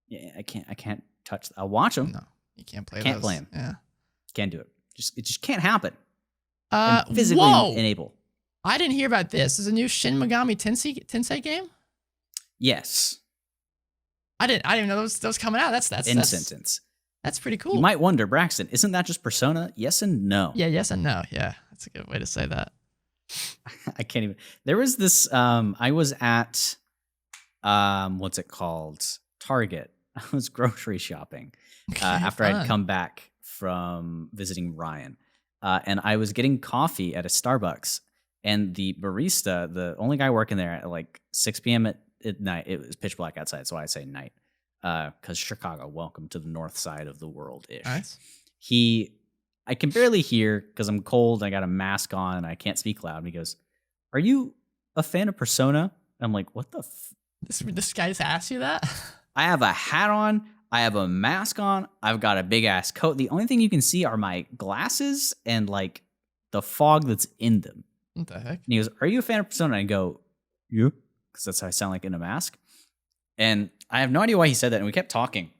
Yeah, I can't touch. I'll watch them. No, you can't play. Can't those. play them. Yeah, can't do it. It just can't happen. Physically enable. I didn't hear about this. There's a new Shin Megami Tensei game. Yes. I didn't know those coming out. That's in sentence. That's pretty cool. You might wonder, Braxton, isn't that just Persona? Yes and no. Yeah, yes and no. Yeah, that's a good way to say that. I can't even. There was this. I was at, what's it called? Target. I was grocery shopping after I'd come back from visiting Ryan, and I was getting coffee at a Starbucks, and the barista, the only guy working there at like 6 p.m. at night. It was pitch black outside, so I say night. Because Chicago, welcome to the north side of the world-ish. Nice. I can barely hear because I'm cold. I got a mask on. I can't speak loud. And he goes, "Are you a fan of Persona?" And I'm like, "What the?" This guy just asked you that? I have a hat on. I have a mask on. I've got a big ass coat. The only thing you can see are my glasses and like the fog that's in them. What the heck? And he goes, "Are you a fan of Persona?" And I go, "Yeah," because that's how I sound like in a mask. And I have no idea why he said that. And we kept talking.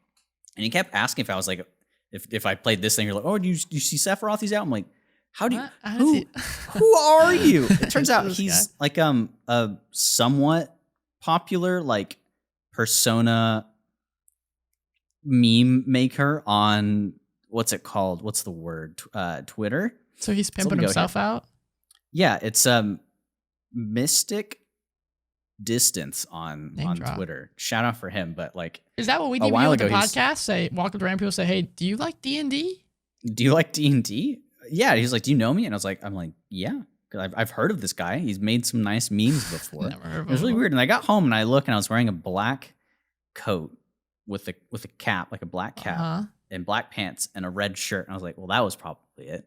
And he kept asking if I was like, if I played this thing. You're like, "Oh, do you see Sephiroth? He's out." I'm like, "How do you, who are you?" It turns out he's like a somewhat popular like Persona meme maker on, what's it called? What's the word? Twitter. So he's pimping himself out? Yeah, it's Mystic Distance on Name drop. Twitter. Shout out for him, but like Is that what we a do while with the ago, podcast? Say, walk up to random people, say, "Hey, do you like D&D?" do you like D&D? Yeah, he's like, do you know me? And I was like, yeah, 'cause I've heard of this guy. He's made some nice memes before. Never heard of It was him really before. weird. And I got home and I look and I was wearing a black coat with a cap, like a black cap, and black pants and a red shirt. And I was like, well, that was probably it.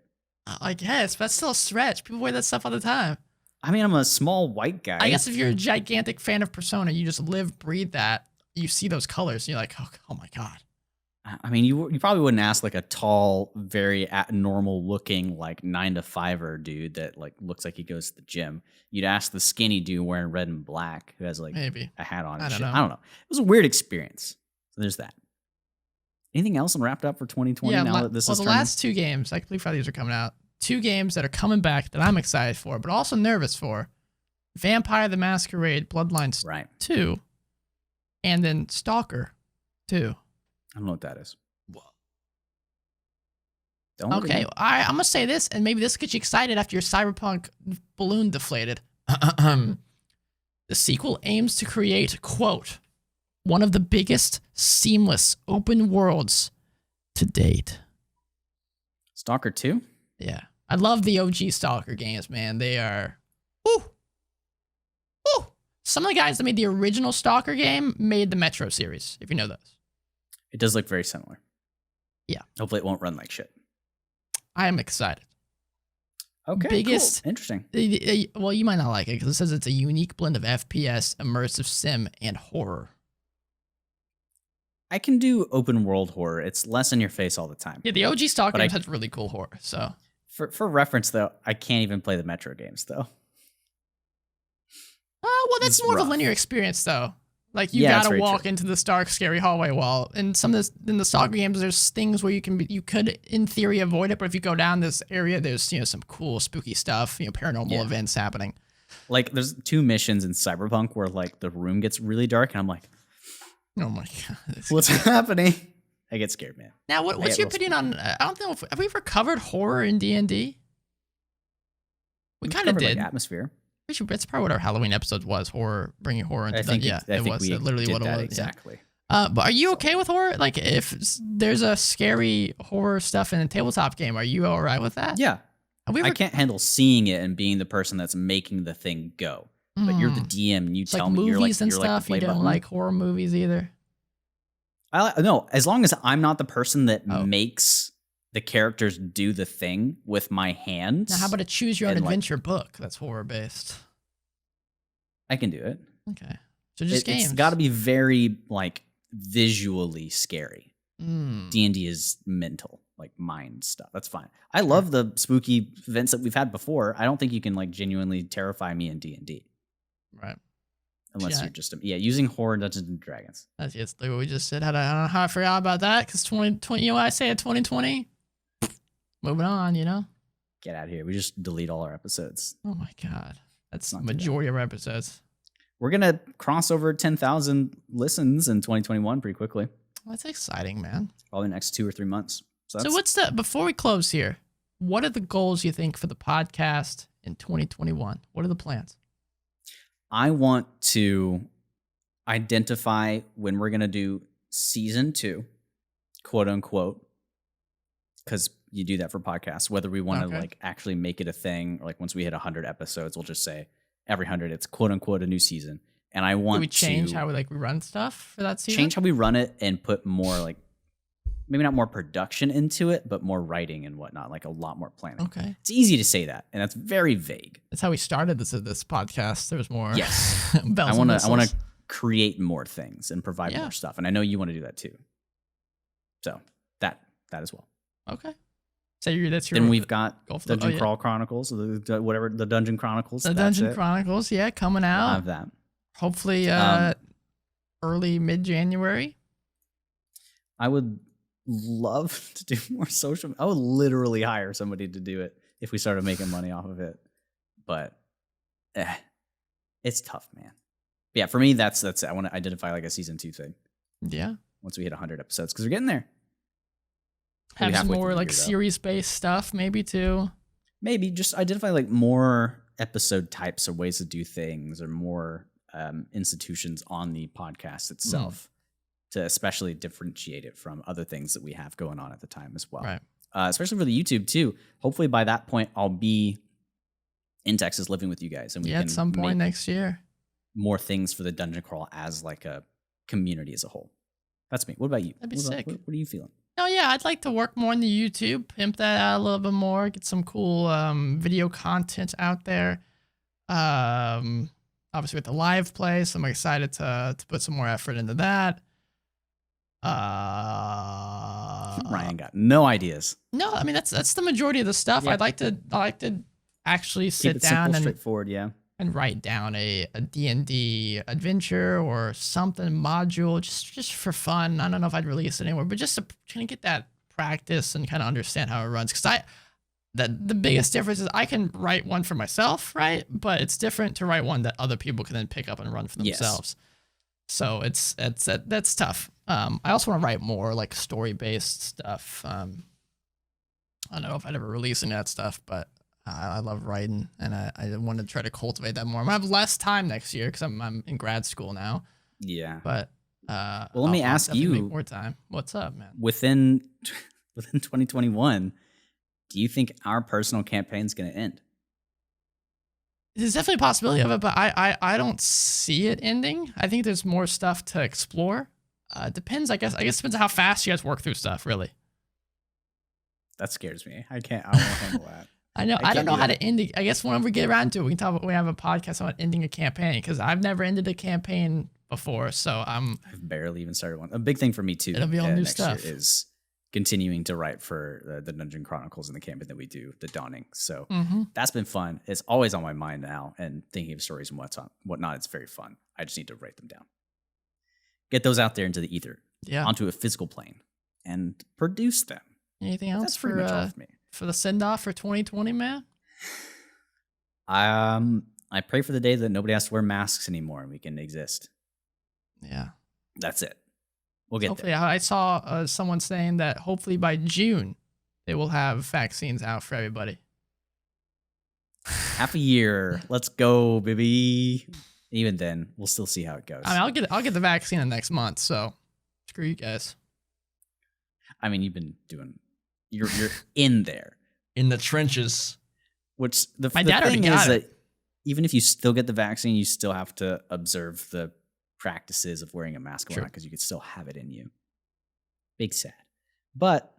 I guess, but that's still a stretch. People wear that stuff all the time. I mean, I'm a small white guy. I guess if you're a gigantic fan of Persona, you just live, breathe that. You see those colors, and you're like, oh my god. I mean, you probably wouldn't ask like a tall, very normal looking like 9-to-5er dude that like looks like he goes to the gym. You'd ask the skinny dude wearing red and black who has like Maybe a hat on. I And don't shit. know. I don't know. It was a weird experience. So there's that. Anything else and wrapped up for 2020? Yeah, now that this is the turning? last 2 games, I believe these are coming out. 2 games that are coming back that I'm excited for, but also nervous for. Vampire the Masquerade Bloodlines Right. 2, and then Stalker 2. I don't know what that is. Whoa. Don't look at Okay, me. I'm gonna say this, and maybe this gets you excited after your cyberpunk balloon deflated. The sequel aims to create, quote, one of the biggest seamless open worlds to date. Stalker 2? Yeah, I love the OG Stalker games, man. They are, woo. Some of the guys that made the original Stalker game made the Metro series, if you know those. It does look very similar. Yeah. Hopefully it won't run like shit. I am excited. Okay, Biggest- cool. Interesting. Well, you might not like it because it says it's a unique blend of FPS, immersive sim, and horror. I can do open world horror. It's less in your face all the time. Yeah, the OG Stalker But games has really cool horror. So For reference, though, I can't even play the Metro games, though. oh, well, that's It's more of rough. a linear experience, though. Like you Yeah, that's gotta very walk true. into this dark, scary hallway wall. And some of this in the Stalker games, there's things where you could in theory avoid it, but if you go down this area, there's some cool, spooky stuff, paranormal Yeah. events happening. Like, there's 2 missions in Cyberpunk where like the room gets really dark, and I'm like, Oh my god! what's happening? I get scared, man. Now, what's get your real opinion on? I don't know. Have we ever covered horror in D&D? We We've kind of covered, did. like, atmosphere. That's probably what our Halloween episode was: horror, bringing horror into. I think Yeah, it was we literally did what it that was. exactly. Yeah. But are you okay with horror? Like, if there's a scary horror stuff in a tabletop game, are you all right with that? Yeah, Have we I ever? can't handle seeing it and being the person that's making the thing go. But you're the DM, and you It's tell like me movies you're like and you're like the stuff. play You don't button. like horror movies either. No, as long as I'm not the person that Oh. makes the characters do the thing with my hands. Now, how about a choose your own and, like- adventure book that's horror based? I can do it. Okay, so just games. It's got to be very like visually scary. Mm. D&D is mental, like mind stuff. That's fine. I love the spooky events that we've had before. I don't think you can like genuinely terrify me in D&D Right. unless Yeah. you're just using horror Dungeons and Dragons. That's just like what we just said. I don't know how I forgot about that because 2020. You know what I say at 2020? Moving on. Get out of here. We just delete all our episodes. Oh my god, that's the Not too bad. majority of our episodes. We're going to cross over 10,000 listens in 2021 pretty quickly. That's exciting, man. Probably the next 2 or 3 months. So So what's before we close here? What are the goals you think for the podcast in 2021? What are the plans? I want to identify when we're going to do season 2, quote unquote, because you do that for podcasts, whether we want to Okay. like actually make it a thing, or like once we hit 100 episodes, we'll just say every 100, it's quote unquote a new season. And I Do want we change to how we run stuff for that season? change how we run it and put more like, maybe not more production into it, but more writing and whatnot, like a lot more planning. Okay, It's easy to say that, and that's very vague. that's how we started this podcast. There was more. Yes. bells I and want to whistles. create more things and provide Yeah. more stuff, and I know you want to do that too. So that as well. Okay. So that's your. Then we've got go for the- Dungeon yeah. Crawl Chronicles, whatever the Dungeon Chronicles. The that's Dungeon it. Chronicles, yeah, coming We'll out. have that. Hopefully, early mid-January. I would love to do more social. I would literally hire somebody to do it if we started making money off of it. But it's tough, man. But yeah, for me, that's it. I want to identify like a season 2 thing Yeah. once we hit 100 episodes because we're getting there. We'll be Have some halfway more through the like year, though. series-based stuff, maybe too. maybe just identify like more episode types or ways to do things, or more institutions on the podcast itself, to especially differentiate it from other things that we have going on at the time as well. Right. Especially for the YouTube too. Hopefully by that point I'll be in Texas living with you guys, and we can at some point make next year. more things for the Dungeon Crawl as like a community as a whole. That's me. What about you? That'd be what sick. What are you feeling? Oh yeah, I'd like to work more in the YouTube, pimp that out a little bit more, get some cool video content out there. Obviously with the live play, so I'm excited to put some more effort into that. Ryan got no ideas. No, I mean that's the majority of the stuff. Yeah. I like to actually Keep sit it down simple, and straightforward. Yeah. and write down a D&D adventure or something module just for fun. I don't know if I'd release it anywhere, but just to kind of get that practice and kind of understand how it runs. Because the biggest difference is I can write one for myself, right? But it's different to write one that other people can then pick up and run for themselves. Yes. So that's tough. I also want to write more like story-based stuff. I don't know if I'd ever release any of that stuff, but I love writing, and I want to try to cultivate that more. I'm gonna have less time next year because I'm in grad school now. Yeah. But well, let me ask you, make more time. What's up, man? Within 2021, do you think our personal campaign is going to end? There's definitely a possibility of it, but I don't see it ending. I think there's more stuff to explore. Depends, I guess. I guess it depends on how fast you guys work through stuff, really. That scares me. I won't handle that. I know. I don't know how to end it. I guess whenever we get around to it, we can talk about, we have a podcast about ending a campaign, because I've never ended a campaign before. So I've barely even started one. A big thing for me too. It'll be all new next stuff. Year is continuing to write for the Dungeon Chronicles and the campaign that we do, the Dawning. So that's been fun. It's always on my mind now, and thinking of stories and whatnot. It's very fun. I just need to write them down, get those out there into the ether, onto a physical plane, and produce them. Anything else that's pretty much all for me. For the send off for 2020, man? I pray for the day that nobody has to wear masks anymore and we can exist. Yeah. That's it. We'll get hopefully, there. I saw someone saying that hopefully by June they will have vaccines out for everybody. Half a year. Let's go, baby. Even then, we'll still see how it goes. I mean, I'll get the vaccine in next month, so screw you guys. I mean, you've been doing. You're in there, in the trenches. Which my dad already got it. That even if you still get the vaccine, you still have to observe the practices of wearing a mask because you could still have it in you. Big sad. But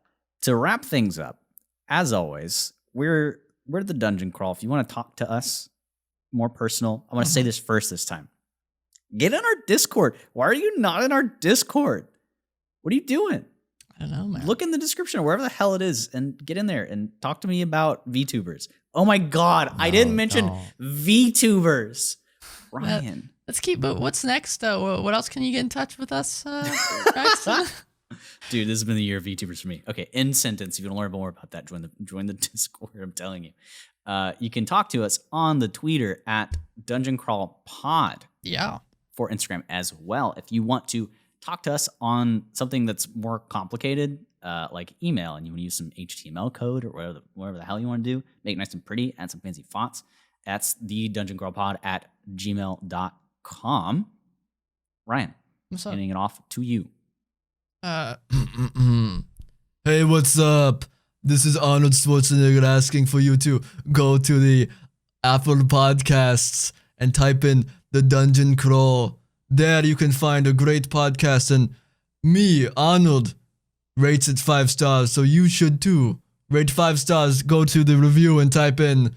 to wrap things up, as always, we're the Dungeon Crawl. If you want to talk to us more personal, I want to say this first this time. Get in our Discord. Why are you not in our Discord? What are you doing? I don't know, man. Look in the description or wherever the hell it is and get in there and talk to me about VTubers. Oh my God, I didn't mention VTubers. Ryan. Let's keep, but what's next? What else can you get in touch with us? Dude, this has been the year of VTubers for me. Okay, end sentence. If you want to learn more about that, join the Discord, I'm telling you. You can talk to us on the Twitter at Dungeon Crawl Pod. Yeah. For Instagram as well. If you want to talk to us on something that's more complicated, like email, and you want to use some HTML code or whatever the hell you want to do, make it nice and pretty, add some fancy fonts, that's the dungeoncrawlpod@gmail.com. Ryan, what's up? handing it off to you. Hey, what's up? This is Arnold Schwarzenegger asking for you to go to the Apple Podcasts and type in The Dungeon Crawl. There you can find a great podcast, and me, Arnold, rates it 5 stars, so you should too. Rate 5 stars, go to the review and type in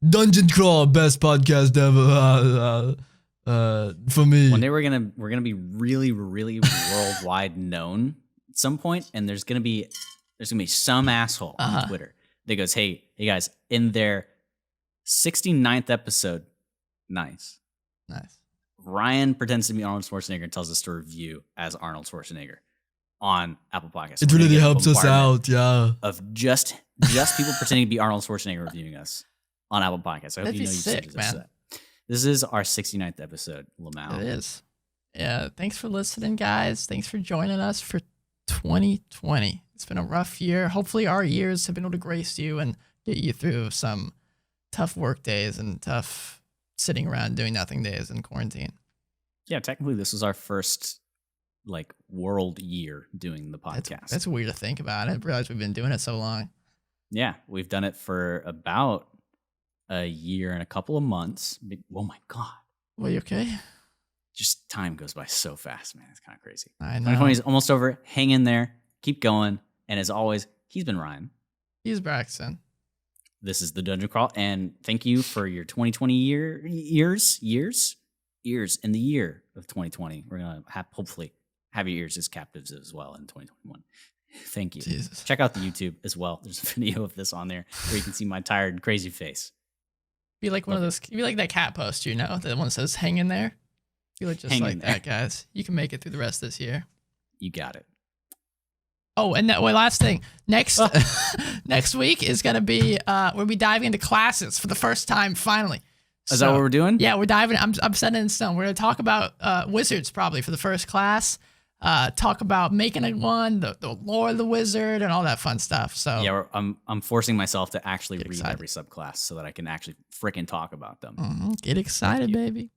Dungeon Crawl, best podcast ever. For me. One day we're gonna be really, really worldwide known at some point, and there's gonna be some asshole on Twitter that goes, hey guys, in their 69th episode, nice. Ryan pretends to be Arnold Schwarzenegger and tells us to review as Arnold Schwarzenegger on Apple Podcasts. It really helps us out, yeah. Of just people pretending to be Arnold Schwarzenegger reviewing us on Apple Podcasts. I hope That'd you know be sick, man. This is our 69th episode, Lamau. It is. Yeah, thanks for listening, guys. Thanks for joining us for 2020. It's been a rough year. Hopefully our years have been able to grace you and get you through some tough work days and tough sitting around doing nothing days in quarantine. Yeah, technically this was our first like world year doing the podcast. That's weird to think about. I didn't realize we've been doing it so long. Yeah, we've done it for about a year and a couple of months. Oh my God. Well, you okay? Just time goes by so fast, man. It's kind of crazy. I know. 2020 is almost over. Hang in there. Keep going. And as always, he's been Ryan. He's Braxton. This is the Dungeon Crawl, and thank you for your 2020 years in the year of 2020. We're gonna hopefully have your ears as captives as well in 2021. Thank you. Jesus. Check out the YouTube as well. There's a video of this on there where you can see my tired, crazy face. Be like one of those. Be like that cat post, the one that says "Hang in there." Be like just Hang like in there. that, guys. You can make it through the rest of this year. You got it. Oh, and last thing. Next week is gonna be we'll be diving into classes for the first time finally. Is that what we're doing? Yeah, we're diving. I'm setting in stone. We're gonna talk about wizards probably for the first class. Talk about making a one, the lore of the wizard, and all that fun stuff. So Yeah, I'm forcing myself to actually read excited. every subclass so that I can actually freaking talk about them. Get excited, baby.